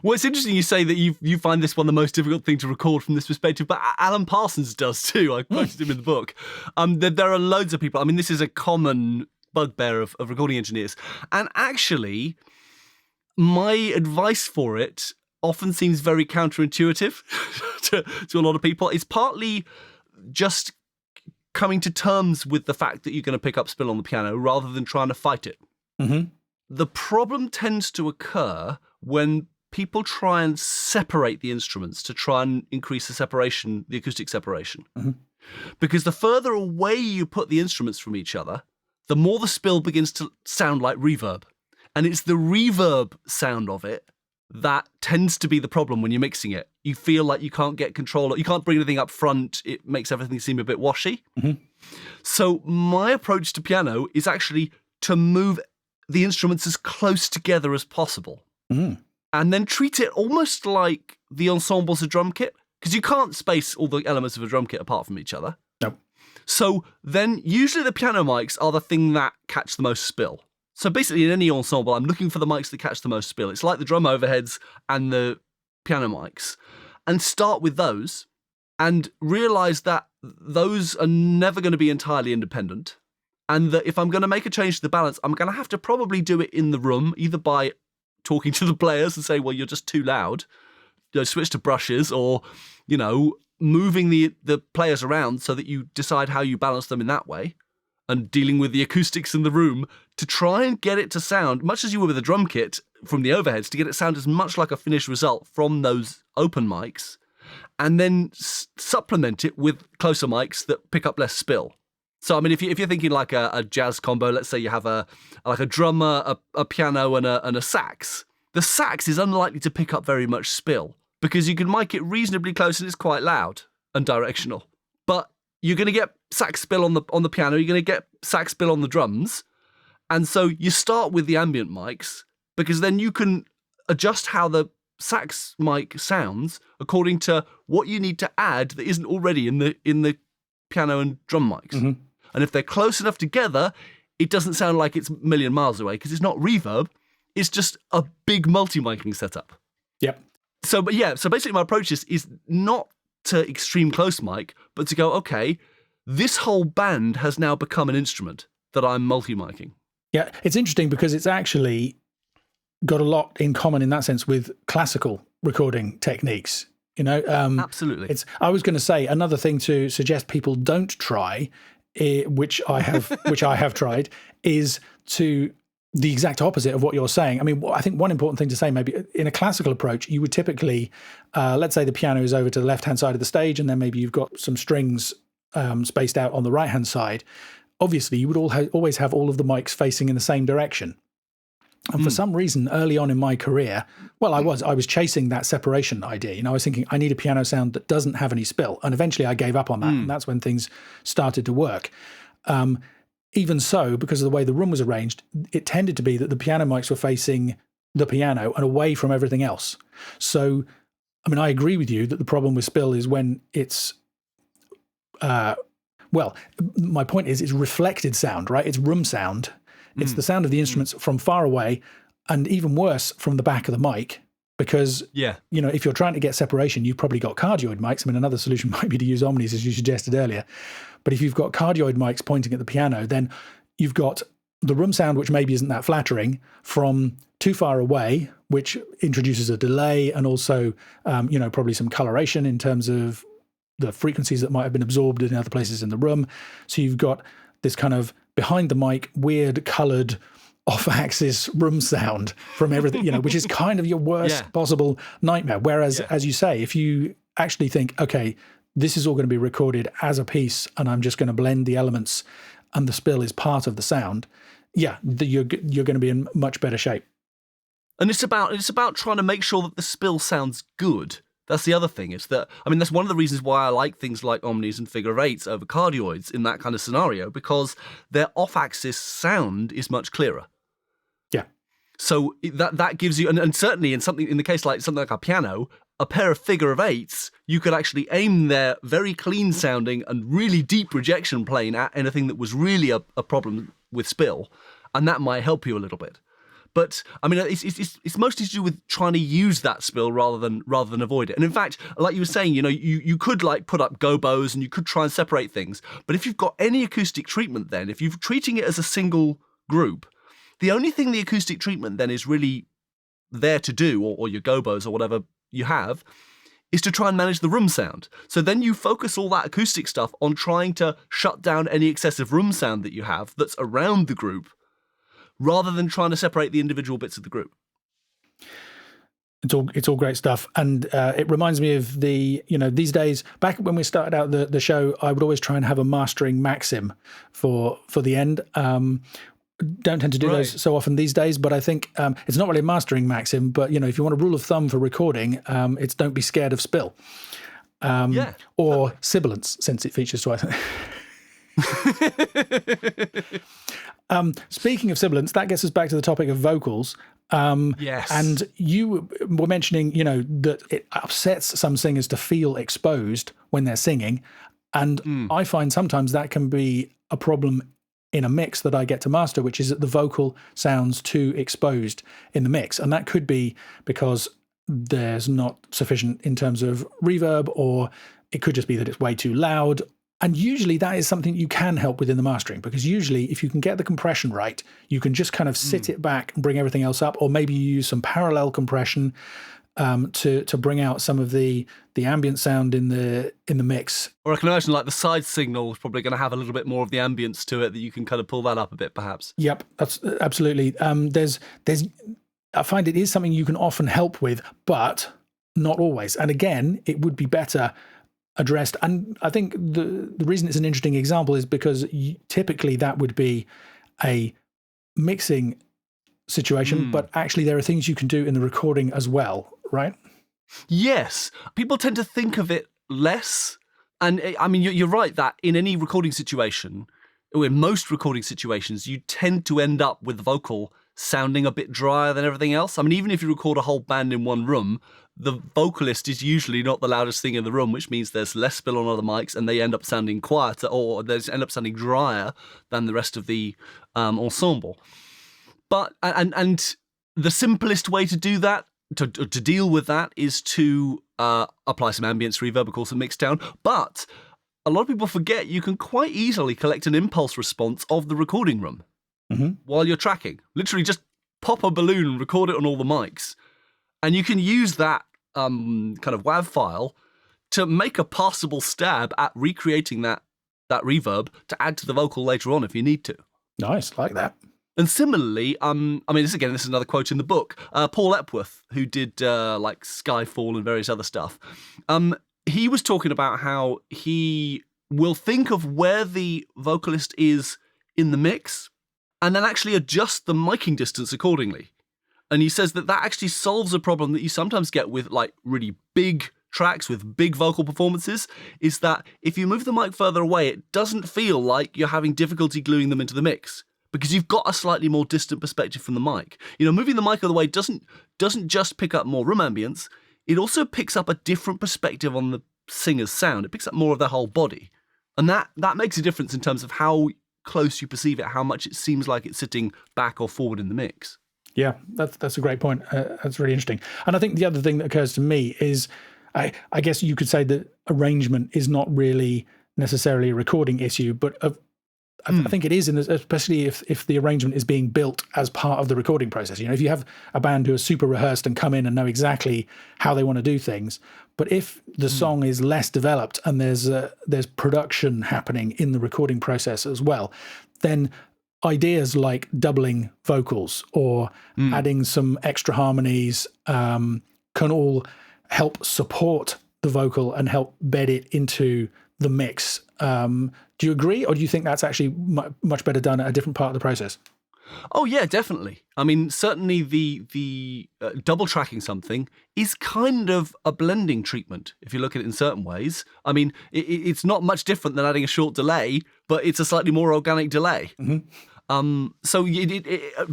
Well, it's interesting you say that you find this one the most difficult thing to record from this perspective, but Alan Parsons does too. I quoted him in the book. There are loads of people. I mean, this is a common bugbear of recording engineers. And actually, my advice for it often seems very counterintuitive to a lot of people. It's partly just coming to terms with the fact that you're going to pick up spill on the piano rather than trying to fight it. Mm-hmm. The problem tends to occur when people try and separate the instruments to try and increase the acoustic separation. Mm-hmm. Because the further away you put the instruments from each other, the more the spill begins to sound like reverb. And it's the reverb sound of it that tends to be the problem when you're mixing it. You feel like you can't get control, you can't bring anything up front, it makes everything seem a bit washy. Mm-hmm. So my approach to piano is actually to move the instruments as close together as possible. Mm. And then treat it almost like the ensemble's a drum kit, because you can't space all the elements of a drum kit apart from each other. Nope. So then usually the piano mics are the thing that catch the most spill. So basically in any ensemble, I'm looking for the mics that catch the most spill. It's like the drum overheads and the piano mics. And start with those and realize that those are never going to be entirely independent. And that if I'm going to make a change to the balance, I'm going to have to probably do it in the room, either by talking to the players and say, well, you're just too loud, switch to brushes, or, moving the players around so that you decide how you balance them in that way, and dealing with the acoustics in the room to try and get it to sound, much as you would with a drum kit from the overheads, to get it sound as much like a finished result from those open mics, and then supplement it with closer mics that pick up less spill. So, I mean, if you're thinking like a jazz combo, let's say you have a drummer, a piano, and a sax. The sax is unlikely to pick up very much spill because you can mic it reasonably close and it's quite loud and directional. But you're going to get sax spill on the piano. You're going to get sax spill on the drums, and so you start with the ambient mics because then you can adjust how the sax mic sounds according to what you need to add that isn't already in the piano and drum mics. Mm-hmm. And if they're close enough together, it doesn't sound like it's a million miles away because it's not reverb. It's just a big multi-miking setup. Yep. So basically my approach is not to extreme close mic, but to go, okay, this whole band has now become an instrument that I'm multi-miking. Yeah, it's interesting because it's actually got a lot in common in that sense with classical recording techniques. Absolutely. I was going to say another thing to suggest people don't try, which I have tried, is to the exact opposite of what you're saying. I mean, I think one important thing to say, maybe in a classical approach, you would typically, let's say the piano is over to the left-hand side of the stage, and then maybe you've got some strings spaced out on the right-hand side. obviously you would always have all of the mics facing in the same direction. And for some reason, early on in my career, well, I was chasing that separation idea. I was thinking I need a piano sound that doesn't have any spill. And eventually I gave up on that. And that's when things started to work. Even so, because of the way the room was arranged, it tended to be that the piano mics were facing the piano and away from everything else. So, I mean, I agree with you that the problem with spill is when it's, well, my point is it's reflected sound, right? It's room sound. It's the sound of the instruments from far away, and even worse, from the back of the mic. Because, if you're trying to get separation, you've probably got cardioid mics. I mean, another solution might be to use omnis, as you suggested earlier. But if you've got cardioid mics pointing at the piano, then you've got the room sound, which maybe isn't that flattering, from too far away, which introduces a delay and also, probably some coloration in terms of the frequencies that might have been absorbed in other places in the room. So you've got this kind of behind the mic, weird coloured off-axis room sound from everything, which is kind of your worst possible nightmare. Whereas, as you say, if you actually think, okay, this is all going to be recorded as a piece and I'm just going to blend the elements and the spill is part of the sound, you're going to be in much better shape. And it's about trying to make sure that the spill sounds good. That's the other thing. That's one of the reasons why I like things like omnis and figure eights over cardioids in that kind of scenario, because their off-axis sound is much clearer. Yeah. So that gives you, and certainly in the case like something like a piano, a pair of figure of eights, you could actually aim their very clean sounding and really deep rejection plane at anything that was really a problem with spill, and that might help you a little bit. But I mean, it's mostly to do with trying to use that spill rather than avoid it. And in fact, like you were saying, you could like put up gobos and you could try and separate things. But if you've got any acoustic treatment, then if you're treating it as a single group, the only thing the acoustic treatment then is really there to do, or your gobos or whatever you have, is to try and manage the room sound. So then you focus all that acoustic stuff on trying to shut down any excessive room sound that you have that's around the group, rather than trying to separate the individual bits of the group. It's all great stuff. And it reminds me of these days, back when we started out the show, I would always try and have a mastering maxim for the end. Don't tend to do those so often these days, but I think it's not really a mastering maxim, but if you want a rule of thumb for recording, it's don't be scared of spill. Or sibilance, since it features twice. Speaking of sibilance, that gets us back to the topic of vocals. Yes. And you were mentioning, that it upsets some singers to feel exposed when they're singing. And I find sometimes that can be a problem in a mix that I get to master, which is that the vocal sounds too exposed in the mix. And that could be because there's not sufficient in terms of reverb, or it could just be that it's way too loud. And usually that is something you can help with in the mastering, because usually if you can get the compression right, you can just kind of sit it back and bring everything else up, or maybe you use some parallel compression to bring out some of the ambient sound in the mix. Or I can imagine like the side signal is probably going to have a little bit more of the ambience to it, that you can kind of pull that up a bit perhaps. Yep, that's absolutely. I find it is something you can often help with, but not always. And again, it would be better addressed. And I think the reason it's an interesting example is because typically that would be a mixing situation, but actually there are things you can do in the recording as well, right? Yes. People tend to think of it less. And I mean, you're right that in any recording situation, or in most recording situations, you tend to end up with the vocal sounding a bit drier than everything else. I mean, even if you record a whole band in one room, the vocalist is usually not the loudest thing in the room, which means there's less spill on other mics and they end up sounding quieter, or they end up sounding drier than the rest of the ensemble. But, and the simplest way to do that, to deal with that, is to apply some ambience reverb, of course, and mix down. But a lot of people forget you can quite easily collect an impulse response of the recording room while you're tracking. Literally just pop a balloon and record it on all the mics. And you can use that kind of WAV file to make a passable stab at recreating that reverb to add to the vocal later on if you need to. Nice, like that. And similarly, this is another quote in the book, Paul Epworth, who did like Skyfall and various other stuff. He was talking about how he will think of where the vocalist is in the mix and then actually adjust the miking distance accordingly. And he says that actually solves a problem that you sometimes get with like really big tracks with big vocal performances, is that if you move the mic further away, it doesn't feel like you're having difficulty gluing them into the mix because you've got a slightly more distant perspective from the mic. Moving the mic out of the way doesn't just pick up more room ambience, it also picks up a different perspective on the singer's sound. It picks up more of their whole body. And that makes a difference in terms of how close you perceive it, how much it seems like it's sitting back or forward in the mix. Yeah, that's a great point. That's really interesting. And I think the other thing that occurs to me is, I guess you could say that arrangement is not really necessarily a recording issue, but I think it is, especially if the arrangement is being built as part of the recording process. If you have a band who are super rehearsed and come in and know exactly how they want to do things, but if the song is less developed and there's production happening in the recording process as well, then ideas like doubling vocals or adding some extra harmonies can all help support the vocal and help bed it into the mix. Do you agree, or do you think that's actually much better done at a different part of the process? Oh yeah, definitely. I mean, certainly the double tracking something is kind of a blending treatment if you look at it in certain ways. I mean, it's not much different than adding a short delay, but it's a slightly more organic delay. So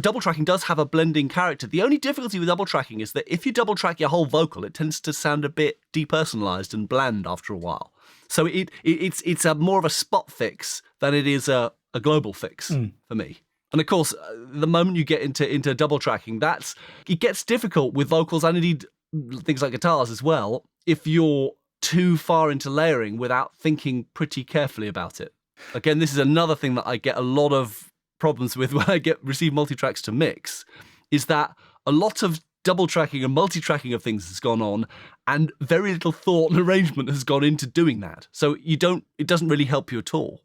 double tracking does have a blending character. The only difficulty with double tracking is that if you double track your whole vocal, it tends to sound a bit depersonalized and bland after a while. So it's a more of a spot fix than it is a global fix for me. And of course, the moment you get into double tracking, it gets difficult with vocals and indeed things like guitars as well, if you're too far into layering without thinking pretty carefully about it. Again, this is another thing that I get a lot of problems with when I receive multi-tracks to mix, is that a lot of double tracking and multi-tracking of things has gone on and very little thought and arrangement has gone into doing that. So it doesn't really help you at all.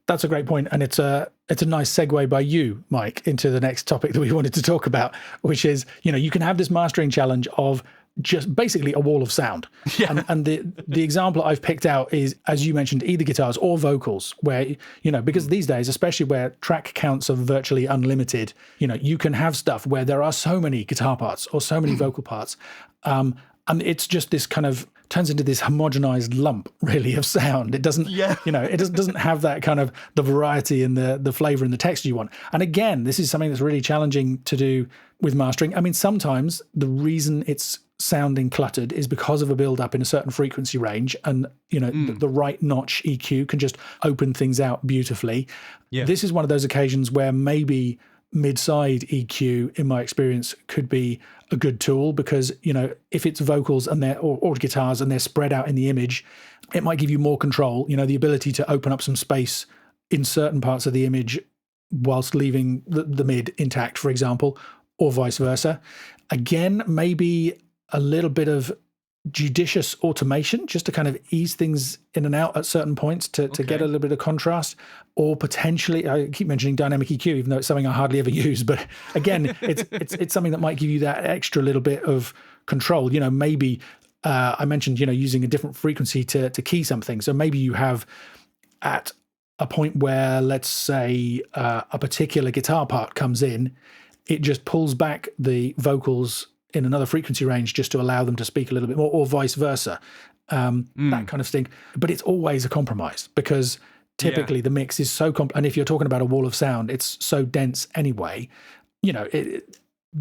That's a great point, and it's a nice segue by you, Mike, into the next topic that we wanted to talk about, which is, you can have this mastering challenge of just basically a wall of sound. Yeah. And the example I've picked out is, as you mentioned, either guitars or vocals, where, because these days, especially where track counts are virtually unlimited, you can have stuff where there are so many guitar parts or so many vocal parts. And it's just this kind of turns into this homogenized lump, really, of sound. It doesn't, it doesn't have that kind of the variety and the flavor and the texture you want. And again, this is something that's really challenging to do with mastering. I mean, sometimes the reason it's sounding cluttered is because of a build-up in a certain frequency range, and the right notch EQ can just open things out beautifully. Yeah. This is one of those occasions where maybe mid-side EQ, in my experience, could be a good tool, because if it's vocals and or guitars and they're spread out in the image, it might give you more control, the ability to open up some space in certain parts of the image whilst leaving the mid intact, for example, or vice versa. Again, maybe a little bit of judicious automation just to kind of ease things in and out at certain points to get a little bit of contrast, or potentially, I keep mentioning dynamic EQ, even though it's something I hardly ever use, but again, it's something that might give you that extra little bit of control. Maybe I mentioned, using a different frequency to key something. So maybe you have at a point where, let's say, a particular guitar part comes in, it just pulls back the vocals in another frequency range just to allow them to speak a little bit more, or vice versa, that kind of thing. But it's always a compromise, because typically the mix is so and if you're talking about a wall of sound, it's so dense anyway.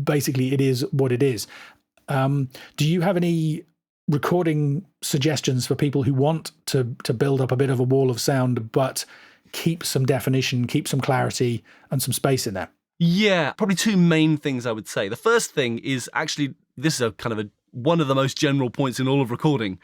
Basically it is what it is. Do you have any recording suggestions for people who want to build up a bit of a wall of sound but keep some definition, keep some clarity and some space in there? Yeah, probably two main things I would say. The first thing is actually, this is a kind of one of the most general points in all of recording,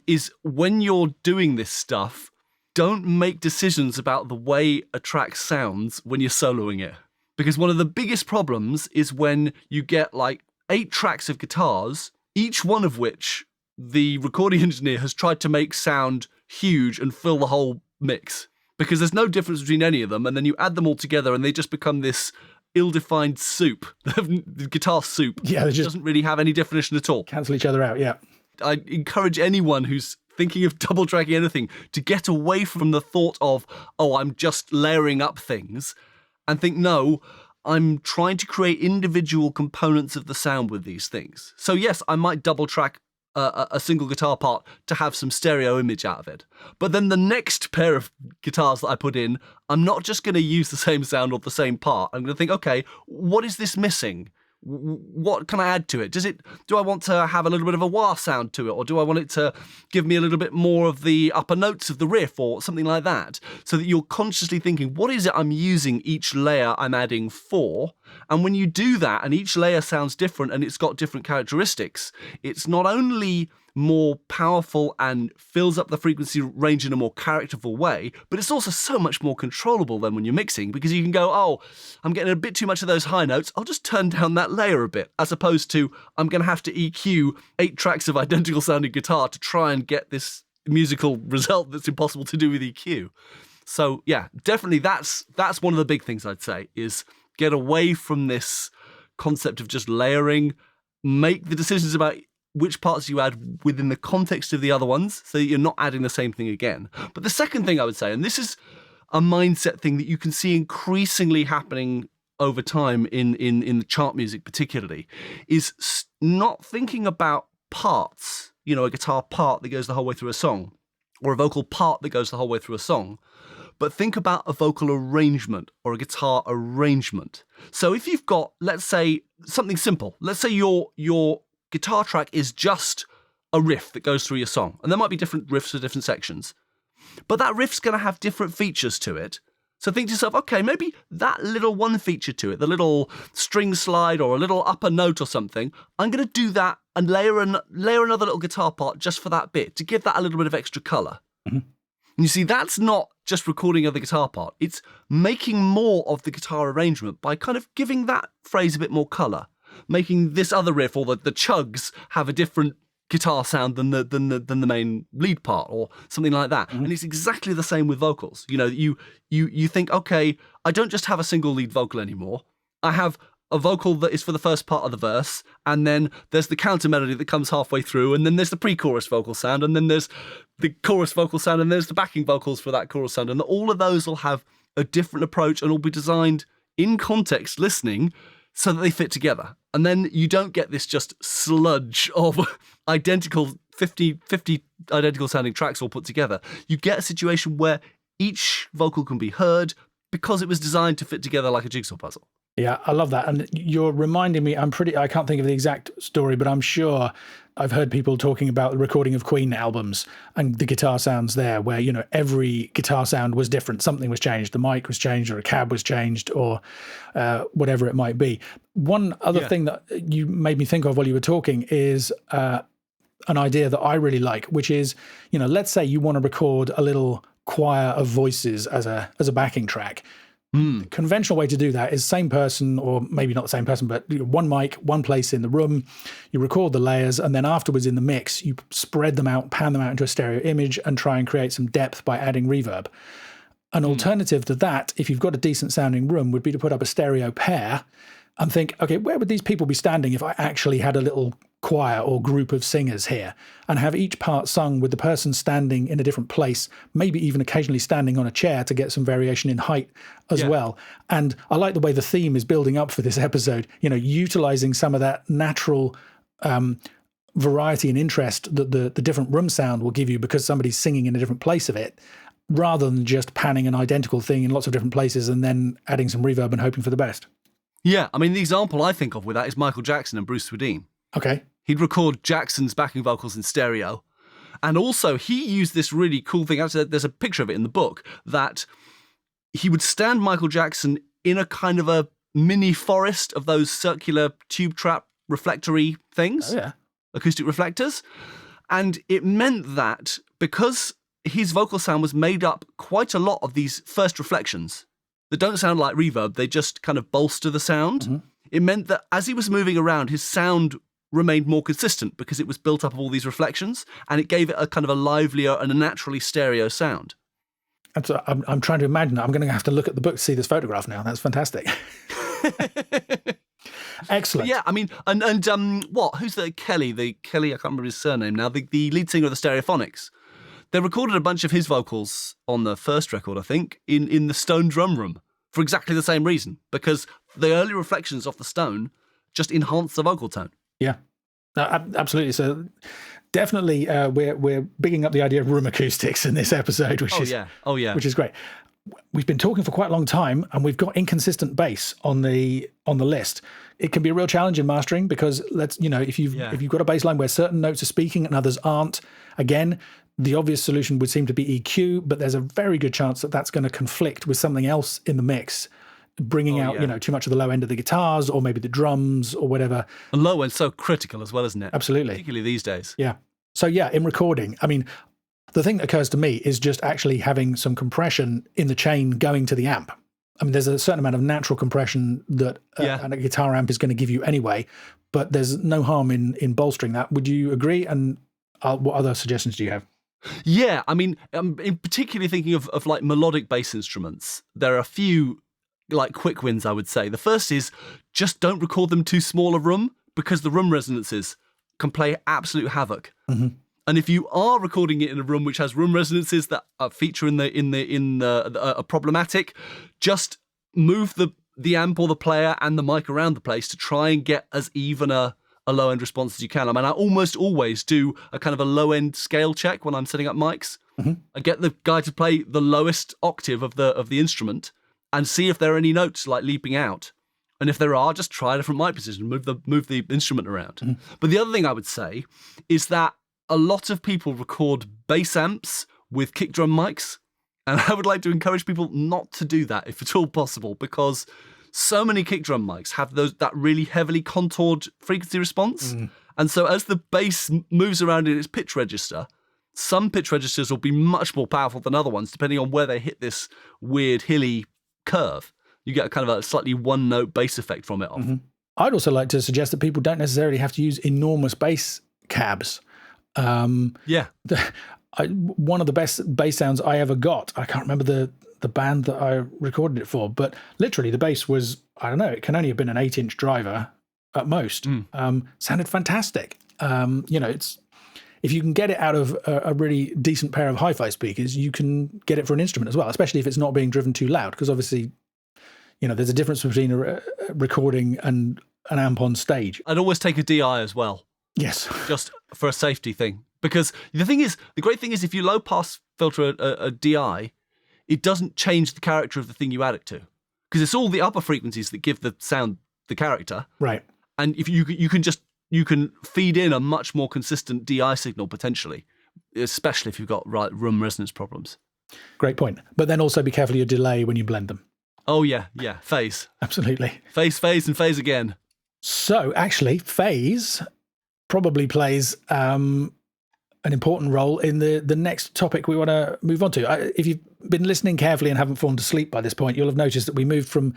is when you're doing this stuff, don't make decisions about the way a track sounds when you're soloing it. Because one of the biggest problems is when you get like 8 tracks of guitars, each one of which the recording engineer has tried to make sound huge and fill the whole mix. Because there's no difference between any of them, and then you add them all together and they just become this ill-defined soup, the guitar soup. Yeah, it doesn't really have any definition at all. Cancel each other out, yeah. I encourage anyone who's thinking of double tracking anything, to get away from the thought of, oh, I'm just layering up things, and think, no, I'm trying to create individual components of the sound with these things. So yes, I might double track a single guitar part to have some stereo image out of it. But then the next pair of guitars that I put in, I'm not just going to use the same sound or the same part. I'm going to think, okay, what is this missing? What can I add to it? Do I want to have a little bit of a wah sound to it, or do I want it to give me a little bit more of the upper notes of the riff or something like that? So that you're consciously thinking, what is it I'm using each layer I'm adding for? And when you do that, and each layer sounds different and it's got different characteristics, it's not only more powerful and fills up the frequency range in a more characterful way, but it's also so much more controllable than when you're mixing, because you can go, oh, I'm getting a bit too much of those high notes, I'll just turn down that layer a bit, as opposed to I'm going to have to EQ 8 tracks of identical sounding guitar to try and get this musical result that's impossible to do with EQ. So yeah, definitely that's one of the big things I'd say, is get away from this concept of just layering, make the decisions about which parts you add within the context of the other ones, so that you're not adding the same thing again. But the second thing I would say, and this is a mindset thing that you can see increasingly happening over time in the chart music particularly, is not thinking about parts, a guitar part that goes the whole way through a song, or a vocal part that goes the whole way through a song, but think about a vocal arrangement or a guitar arrangement. So if you've got, let's say, something simple, let's say your guitar track is just a riff that goes through your song, and there might be different riffs for different sections, but that riff's going to have different features to it. So think to yourself, okay, maybe that little one feature to it, the little string slide or a little upper note or something, I'm going to do that and layer another little guitar part just for that bit to give that a little bit of extra colour. Mm-hmm. And you see, that's not just recording of the guitar part, it's making more of the guitar arrangement by kind of giving that phrase a bit more colour, making this other riff or the chugs have a different guitar sound than the main lead part or something like that. Mm-hmm. And it's exactly the same with vocals. You think, okay, I don't just have a single lead vocal anymore. I have a vocal that is for the first part of the verse, and then there's the counter melody that comes halfway through, and then there's the pre-chorus vocal sound, and then there's the chorus vocal sound, and there's the backing vocals for that chorus sound. And all of those will have a different approach and will be designed in context listening so that they fit together. And then you don't get this just sludge of identical 50 identical sounding tracks all put together. You get a situation where each vocal can be heard because it was designed to fit together like a jigsaw puzzle. Yeah, I love that. And you're reminding me, I can't think of the exact story, but I'm sure I've heard people talking about the recording of Queen albums and the guitar sounds there, where, every guitar sound was different. Something was changed. The mic was changed, or a cab was changed, or whatever it might be. One other thing that you made me think of while you were talking is an idea that I really like, which is, let's say you want to record a little choir of voices as a backing track. The conventional way to do that is same person, or maybe not the same person, but one mic, one place in the room, you record the layers, and then afterwards in the mix, you spread them out, pan them out into a stereo image and try and create some depth by adding reverb. An alternative to that, if you've got a decent sounding room, would be to put up a stereo pair and think, okay, where would these people be standing if I actually had a little choir or group of singers here, and have each part sung with the person standing in a different place, maybe even occasionally standing on a chair to get some variation in height as well. And I like the way the theme is building up for this episode, utilizing some of that natural variety and interest that the different room sound will give you because somebody's singing in a different place of it, rather than just panning an identical thing in lots of different places and then adding some reverb and hoping for the best. Yeah, I mean, the example I think of with that is Michael Jackson and Bruce Swedien. Okay. He'd record Jackson's backing vocals in stereo. And also, he used this really cool thing. Actually, there's a picture of it in the book, that he would stand Michael Jackson in a kind of a mini forest of those circular tube trap reflectory things. Oh, yeah. Acoustic reflectors. And it meant that because his vocal sound was made up quite a lot of these first reflections that don't sound like reverb, they just kind of bolster the sound. Mm-hmm. It meant that as he was moving around, his sound remained more consistent because it was built up of all these reflections, and it gave it a kind of a livelier and a naturally stereo sound. And so I'm trying to imagine that. I'm going to have to look at the book to see this photograph now. That's fantastic. Excellent. But yeah, I mean, and who's the Kelly? I can't remember his surname now. The lead singer of the Stereophonics. They recorded a bunch of his vocals on the first record, I think, in the Stone drum room for exactly the same reason, because the early reflections off the Stone just enhance the vocal tone. Yeah, no, absolutely. So definitely we're bigging up the idea of room acoustics in this episode, which which is great. We've been talking for quite a long time, and we've got inconsistent bass on the list. It can be a real challenge in mastering because if you've got a bass line where certain notes are speaking and others aren't, again, the obvious solution would seem to be EQ, but there's a very good chance that that's going to conflict with something else in the mix, bringing out too much of the low end of the guitars or maybe the drums or whatever. The low end's so critical as well, isn't it? Absolutely, particularly these days. Yeah. So in recording, I mean, the thing that occurs to me is just actually having some compression in the chain going to the amp. I mean, there's a certain amount of natural compression that a guitar amp is going to give you anyway, but there's no harm in bolstering that. Would you agree? And what other suggestions do you have? Yeah, I mean, in particularly thinking of like melodic bass instruments, there are a few like quick wins, I would say. The first is just don't record them too small a room, because the room resonances can play absolute havoc. Mm-hmm. And if you are recording it in a room which has room resonances that feature are problematic, just move the amp or the player and the mic around the place to try and get as even a low end response as you can. I mean, I almost always do a kind of a low end scale check when I'm setting up mics. Mm-hmm. I get the guy to play the lowest octave of the instrument and see if there are any notes like leaping out. And if there are, just try a different mic position, move the instrument around. Mm-hmm. But the other thing I would say is that a lot of people record bass amps with kick drum mics, and I would like to encourage people not to do that if at all possible, because so many kick drum mics have that really heavily contoured frequency response. Mm. And so as the bass moves around in its pitch register, some pitch registers will be much more powerful than other ones, depending on where they hit this weird hilly curve. You get a kind of a slightly one-note bass effect from it. Mm-hmm. I'd also like to suggest that people don't necessarily have to use enormous bass cabs. One of the best bass sounds I ever got, I can't remember the band that I recorded it for, but literally the bass was, I don't know, it can only have been an 8-inch driver at most. Sounded fantastic. It's, if you can get it out of a really decent pair of hi-fi speakers, you can get it for an instrument as well, especially if it's not being driven too loud, because obviously, there's a difference between a recording and an amp on stage. I'd always take a DI as well. Yes. Just for a safety thing. Because the great thing is if you low pass filter a DI, it doesn't change the character of the thing you add it to. Because it's all the upper frequencies that give the sound the character. Right. And if you can feed in a much more consistent DI signal potentially, especially if you've got room resonance problems. Great point. But then also be careful of your delay when you blend them. Oh yeah, phase. Absolutely. Phase, and phase again. So actually, phase probably plays an important role in the next topic we want to move on to. If you've been listening carefully and haven't fallen asleep by this point, you'll have noticed that we moved from,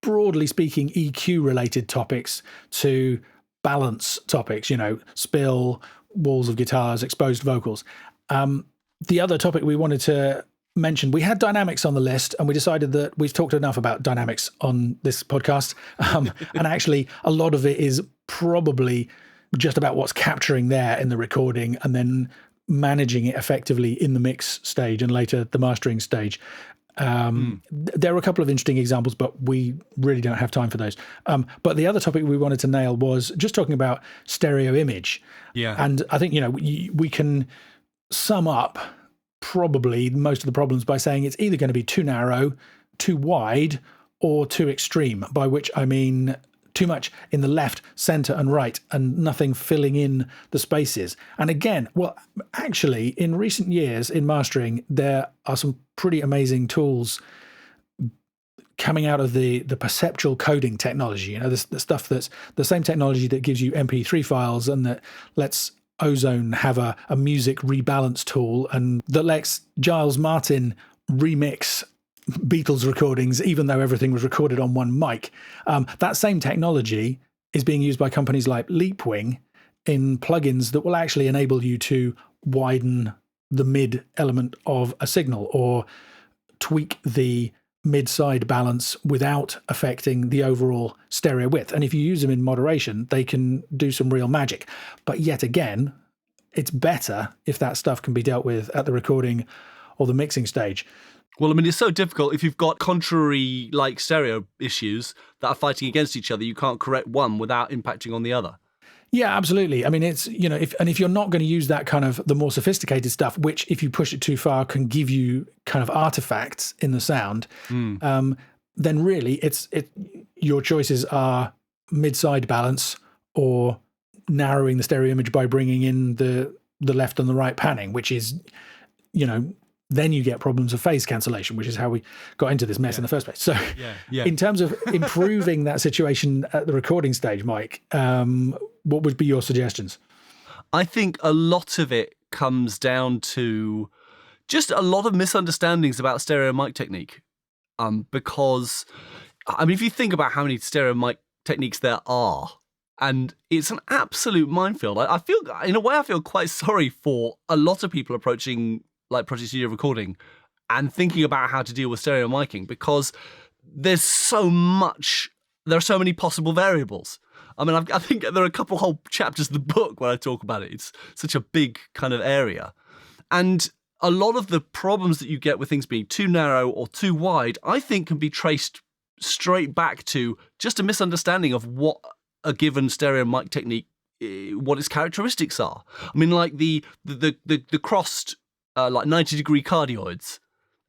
broadly speaking, EQ-related topics to balance topics, spill, walls of guitars, exposed vocals. The other topic we wanted to mention, we had dynamics on the list, and we decided that we've talked enough about dynamics on this podcast. And actually, a lot of it is probably just about what's capturing there in the recording and then managing it effectively in the mix stage and later the mastering stage. There are a couple of interesting examples, but we really don't have time for those. But the other topic we wanted to nail was just talking about stereo image. Yeah. And I think, we can sum up probably most of the problems by saying it's either going to be too narrow, too wide, or too extreme, by which I mean too much in the left, center, and right, and nothing filling in the spaces. And again, actually, in recent years in mastering, there are some pretty amazing tools coming out of the perceptual coding technology. The stuff that's the same technology that gives you MP3 files and that lets Ozone have a music rebalance tool, and that lets Giles Martin remix Beatles recordings, even though everything was recorded on one mic. That same technology is being used by companies like Leapwing in plugins that will actually enable you to widen the mid element of a signal or tweak the mid-side balance without affecting the overall stereo width. And if you use them in moderation, they can do some real magic. But yet again, it's better if that stuff can be dealt with at the recording or the mixing stage. Well, I mean, it's so difficult if you've got contrary like stereo issues that are fighting against each other. You can't correct one without impacting on the other. Yeah, absolutely. I mean, it's, if you're not going to use that kind of the more sophisticated stuff, which if you push it too far can give you kind of artifacts in the sound, then really your choices are mid-side balance or narrowing the stereo image by bringing in the left and the right panning, which is, then you get problems of phase cancellation, which is how we got into this mess in the first place. So in terms of improving that situation at the recording stage, Mike, what would be your suggestions? I think a lot of it comes down to just a lot of misunderstandings about stereo mic technique. Because, I mean, if you think about how many stereo mic techniques there are, and it's an absolute minefield. I feel, in a way, I feel quite sorry for a lot of people approaching like Project Studio recording and thinking about how to deal with stereo miking, because there are so many possible variables. I mean, I think there are a couple whole chapters of the book where I talk about it. It's such a big kind of area. And a lot of the problems that you get with things being too narrow or too wide, I think can be traced straight back to just a misunderstanding of what a given stereo mic technique, what its characteristics are. I mean, like the crossed like 90-degree cardioids,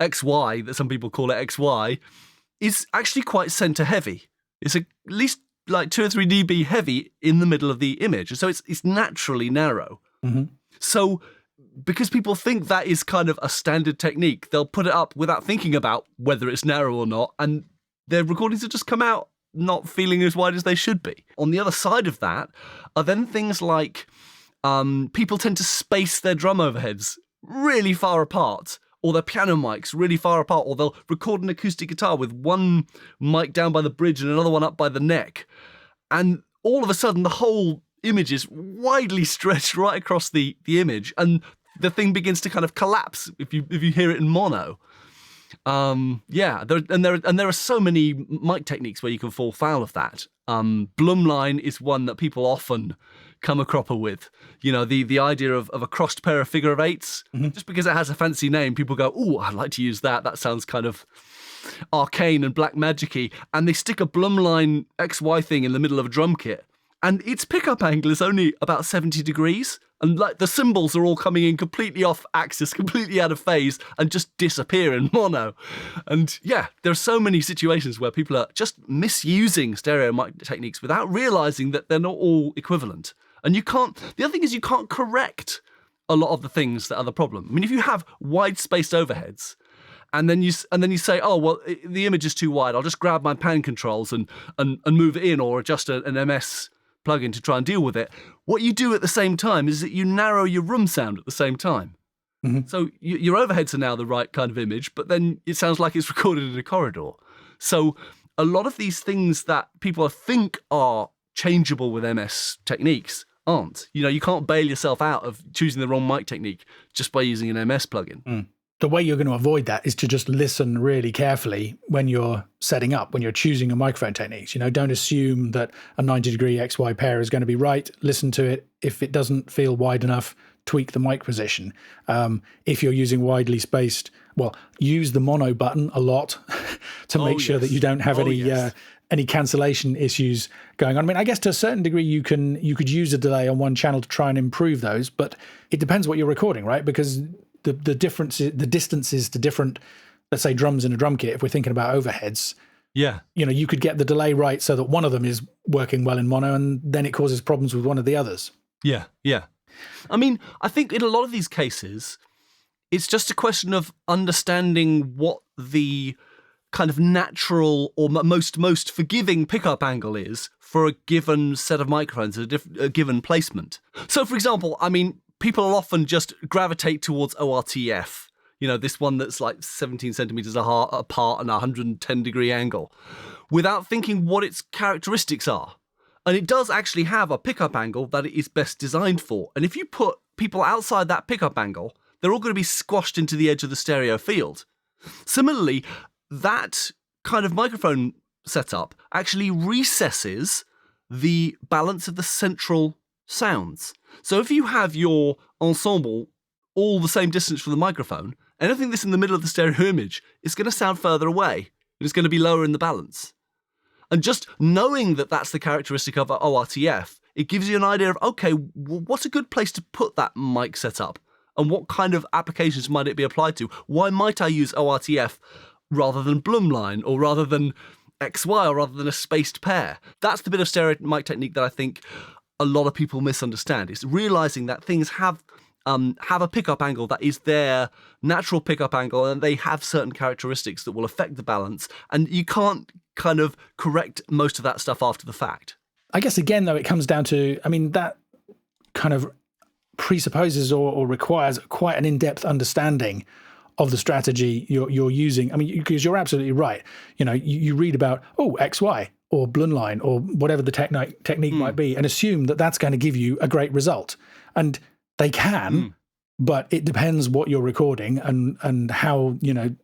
XY, that some people call it XY, is actually quite center heavy. It's at least like 2 or 3 dB heavy in the middle of the image. And so it's naturally narrow. Mm-hmm. So because people think that is kind of a standard technique, they'll put it up without thinking about whether it's narrow or not. And their recordings will just come out not feeling as wide as they should be. On the other side of that are then things like people tend to space their drum overheads really far apart, or their piano mics really far apart, or they'll record an acoustic guitar with one mic down by the bridge and another one up by the neck. And all of a sudden, the whole image is widely stretched right across the image, and the thing begins to kind of collapse if you hear it in mono. There are so many mic techniques where you can fall foul of that. Blumline is one that people often come a cropper with. The idea of a crossed pair of figure of eights. Mm-hmm. Just because it has a fancy name, people go, "Oh, I'd like to use that. That sounds kind of arcane and black magic-y." And they stick a Blumline XY thing in the middle of a drum kit, and its pickup angle is only about 70 degrees. And like the cymbals are all coming in completely off axis, completely out of phase, and just disappear in mono. And yeah, there are so many situations where people are just misusing stereo mic techniques without realizing that they're not all equivalent. And the other thing is you can't correct a lot of the things that are the problem. I mean, if you have wide spaced overheads, and then you say, "Oh, well, the image is too wide. I'll just grab my pan controls and move it in, or adjust an MS plugin to try and deal with it." What you do at the same time is that you narrow your room sound at the same time. Mm-hmm. So your overheads are now the right kind of image, but then it sounds like it's recorded in a corridor. So a lot of these things that people think are changeable with MS techniques aren't. You can't bail yourself out of choosing the wrong mic technique just by using an MS plugin. Mm. The way you're going to avoid that is to just listen really carefully when you're setting up, when you're choosing a microphone techniques. Don't assume that a 90-degree XY pair is going to be right. Listen to it. If it doesn't feel wide enough, tweak the mic position. If you're using widely spaced, use the mono button a lot to make sure that you don't have any cancellation issues going on. I mean, I guess to a certain degree you could use a delay on one channel to try and improve those, but it depends what you're recording, right? Because the distances to different, let's say, drums in a drum kit, if we're thinking about overheads, you could get the delay right so that one of them is working well in mono, and then it causes problems with one of the others. Yeah. I mean, I think in a lot of these cases, it's just a question of understanding what the kind of natural or most forgiving pickup angle is for a given set of microphones at a given placement. So, for example, I mean, people often just gravitate towards ORTF, this one that's like 17 centimeters apart and a 110-degree angle, without thinking what its characteristics are. And it does actually have a pickup angle that it is best designed for. And if you put people outside that pickup angle, they're all going to be squashed into the edge of the stereo field. Similarly, that kind of microphone setup actually recesses the balance of the central sounds. So if you have your ensemble all the same distance from the microphone, anything that's in the middle of the stereo image is going to sound further away, and it's going to be lower in the balance. And just knowing that that's the characteristic of ORTF, it gives you an idea of, okay, what's a good place to put that mic setup? And what kind of applications might it be applied to? Why might I use ORTF rather than Blumline, or rather than XY, or rather than a spaced pair? That's the bit of stereo mic technique that I think a lot of people misunderstand. It's realizing that things have a pickup angle that is their natural pickup angle, and they have certain characteristics that will affect the balance, and you can't kind of correct most of that stuff after the fact. I guess, again, though, it comes down to, I mean, that kind of presupposes or requires quite an in-depth understanding of the strategy you're using. I mean, because you're absolutely right. You read about, XY or Blumline or whatever the technique might be, and assume that that's going to give you a great result. And they can, but it depends what you're recording and how,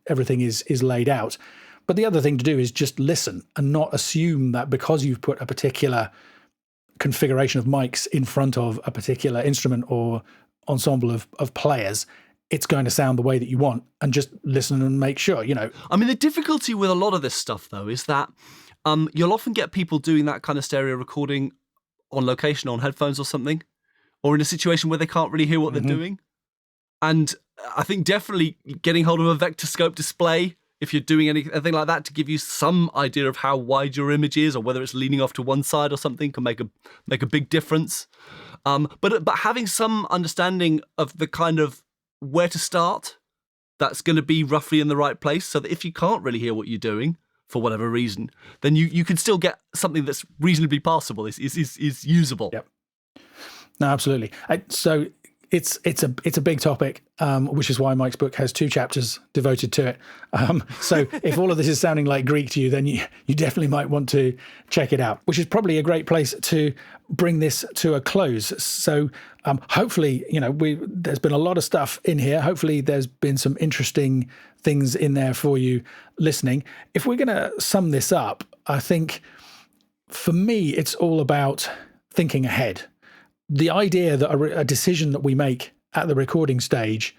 everything is laid out. But the other thing to do is just listen and not assume that because you've put a particular configuration of mics in front of a particular instrument or ensemble of players, it's going to sound the way that you want, and just listen and make sure, I mean, the difficulty with a lot of this stuff, though, is that you'll often get people doing that kind of stereo recording on location, on headphones or something, or in a situation where they can't really hear what they're doing. And I think definitely getting hold of a vector scope display, if you're doing anything like that, to give you some idea of how wide your image is, or whether it's leaning off to one side or something, can make a big difference. But having some understanding of the kind of where to start, that's going to be roughly in the right place, so that if you can't really hear what you're doing for whatever reason, then you can still get something that's reasonably passable, is usable. Yep. No, absolutely. So it's a big topic, which is why Mike's book has 2 chapters devoted to it. So if all of this is sounding like Greek to you, then you definitely might want to check it out, which is probably a great place to bring this to a close. So hopefully, there's been a lot of stuff in here. Hopefully there's been some interesting things in there for you listening. If we're going to sum this up, I think for me, it's all about thinking ahead. The idea that a decision that we make at the recording stage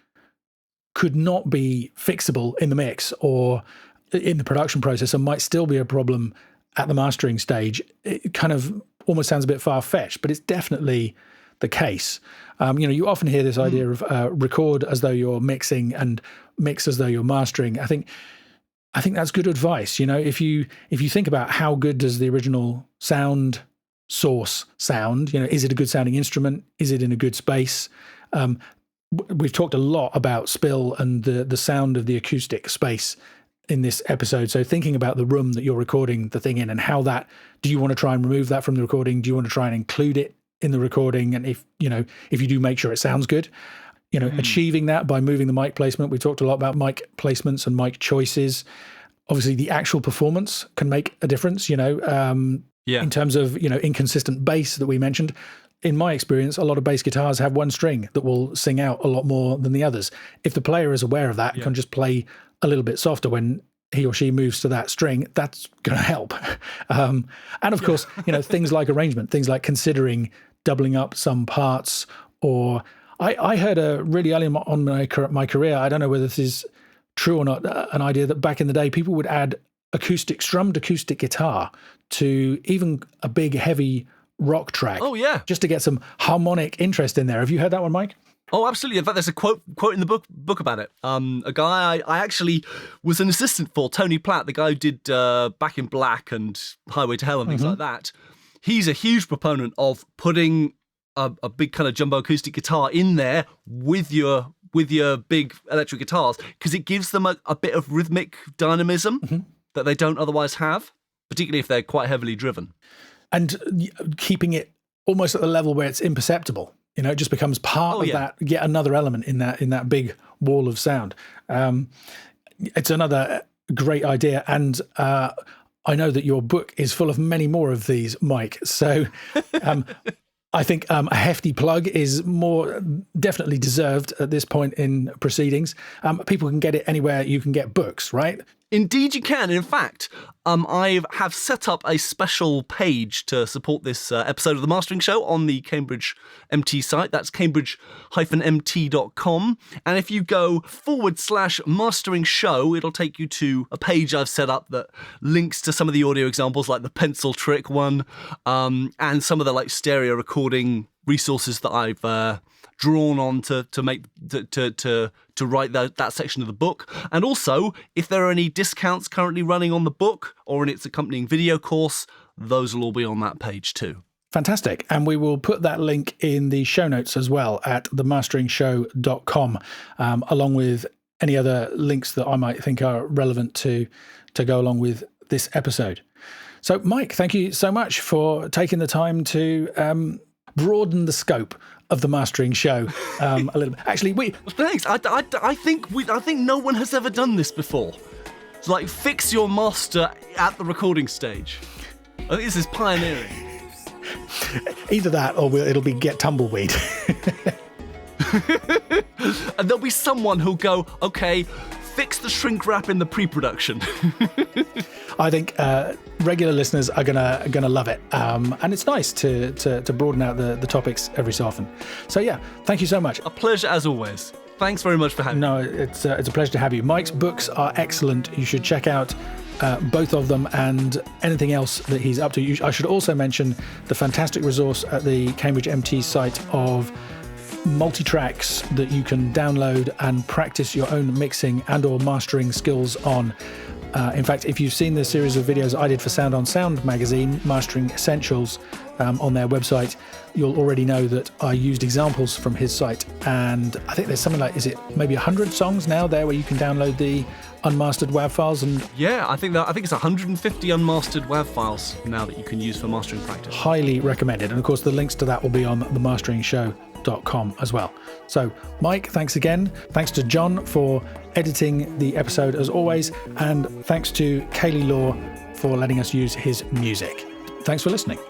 could not be fixable in the mix or in the production process, and might still be a problem at the mastering stage, it kind of almost sounds a bit far-fetched, but it's definitely the case. You often hear this idea of record as though you're mixing and mix as though you're mastering. I think that's good advice. If you think about how good does the original sound source sound, is it a good sounding instrument? Is it in a good space? We've talked a lot about spill and the sound of the acoustic space in this episode. So thinking about the room that you're recording the thing in, and how do you want to try and remove that from the recording? Do you want to try and include it in the recording? And if you do, make sure it sounds good. Achieving that by moving the mic placement. We talked a lot about mic placements and mic choices. Obviously, the actual performance can make a difference, in terms of, inconsistent bass that we mentioned. In my experience, a lot of bass guitars have one string that will sing out a lot more than the others. If the player is aware of that and can just play a little bit softer when he or she moves to that string, that's going to help. And of course, things like arrangement, things like considering doubling up some parts. Or I heard really early on my career, I don't know whether this is true or not, an idea that back in the day, people would add strummed acoustic guitar to even a big, heavy rock track. Oh, yeah. Just to get some harmonic interest in there. Have you heard that one, Mike? Oh, absolutely. In fact, there's a quote in the book about it. A guy I actually was an assistant for, Tony Platt, the guy who did Back in Black and Highway to Hell and things like that. He's a huge proponent of putting a big kind of jumbo acoustic guitar in there with your big electric guitars, because it gives them a bit of rhythmic dynamism that they don't otherwise have, particularly if they're quite heavily driven. And keeping it almost at the level where it's imperceptible. It just becomes part of that, yet another element in that big wall of sound. It's another great idea. And I know that your book is full of many more of these, Mike. So I think a hefty plug is more definitely deserved at this point in proceedings. People can get it anywhere you can get books, right? Indeed, you can. In fact, I have set up a special page to support this episode of The Mastering Show on the Cambridge MT site. That's cambridge-mt.com. And if you go /mastering show, it'll take you to a page I've set up that links to some of the audio examples, like the pencil trick one, and some of the like stereo recording resources that I've drawn on to write that section of the book. And also, if there are any discounts currently running on the book or in its accompanying video course, those will all be on that page too. Fantastic. And we will put that link in the show notes as well at themasteringshow.com, along with any other links that I might think are relevant to go along with this episode. So, Mike, thank you so much for taking the time to broaden the scope of the Mastering Show a little bit. Actually, thanks. I think no one has ever done this before. It's like fix your master at the recording stage. I think this is pioneering. Either that, or it'll be get tumbleweed. And there'll be someone who'll go, okay, fix the shrink wrap in the pre-production. I think regular listeners are gonna love it, and it's nice to broaden out the topics every so often. So yeah, thank you so much. A pleasure as always. Thanks very much for having me. No, it's a pleasure to have you. Mike's books are excellent. You should check out both of them and anything else that he's up to. I should also mention the fantastic resource at the Cambridge MT site of multi-tracks that you can download and practice your own mixing and or mastering skills on. In fact, if you've seen the series of videos I did for Sound on Sound magazine, Mastering Essentials, on their website, you'll already know that I used examples from his site. And I think there's something like, is it maybe 100 songs now there where you can download the unmastered WAV files? And yeah, I think it's 150 unmastered WAV files now that you can use for mastering practice. Highly recommended. And of course, the links to that will be on themasteringshow.com as well. So, Mike, thanks again. Thanks to John for editing the episode as always. And thanks to Kaylee Law for letting us use his music. Thanks for listening.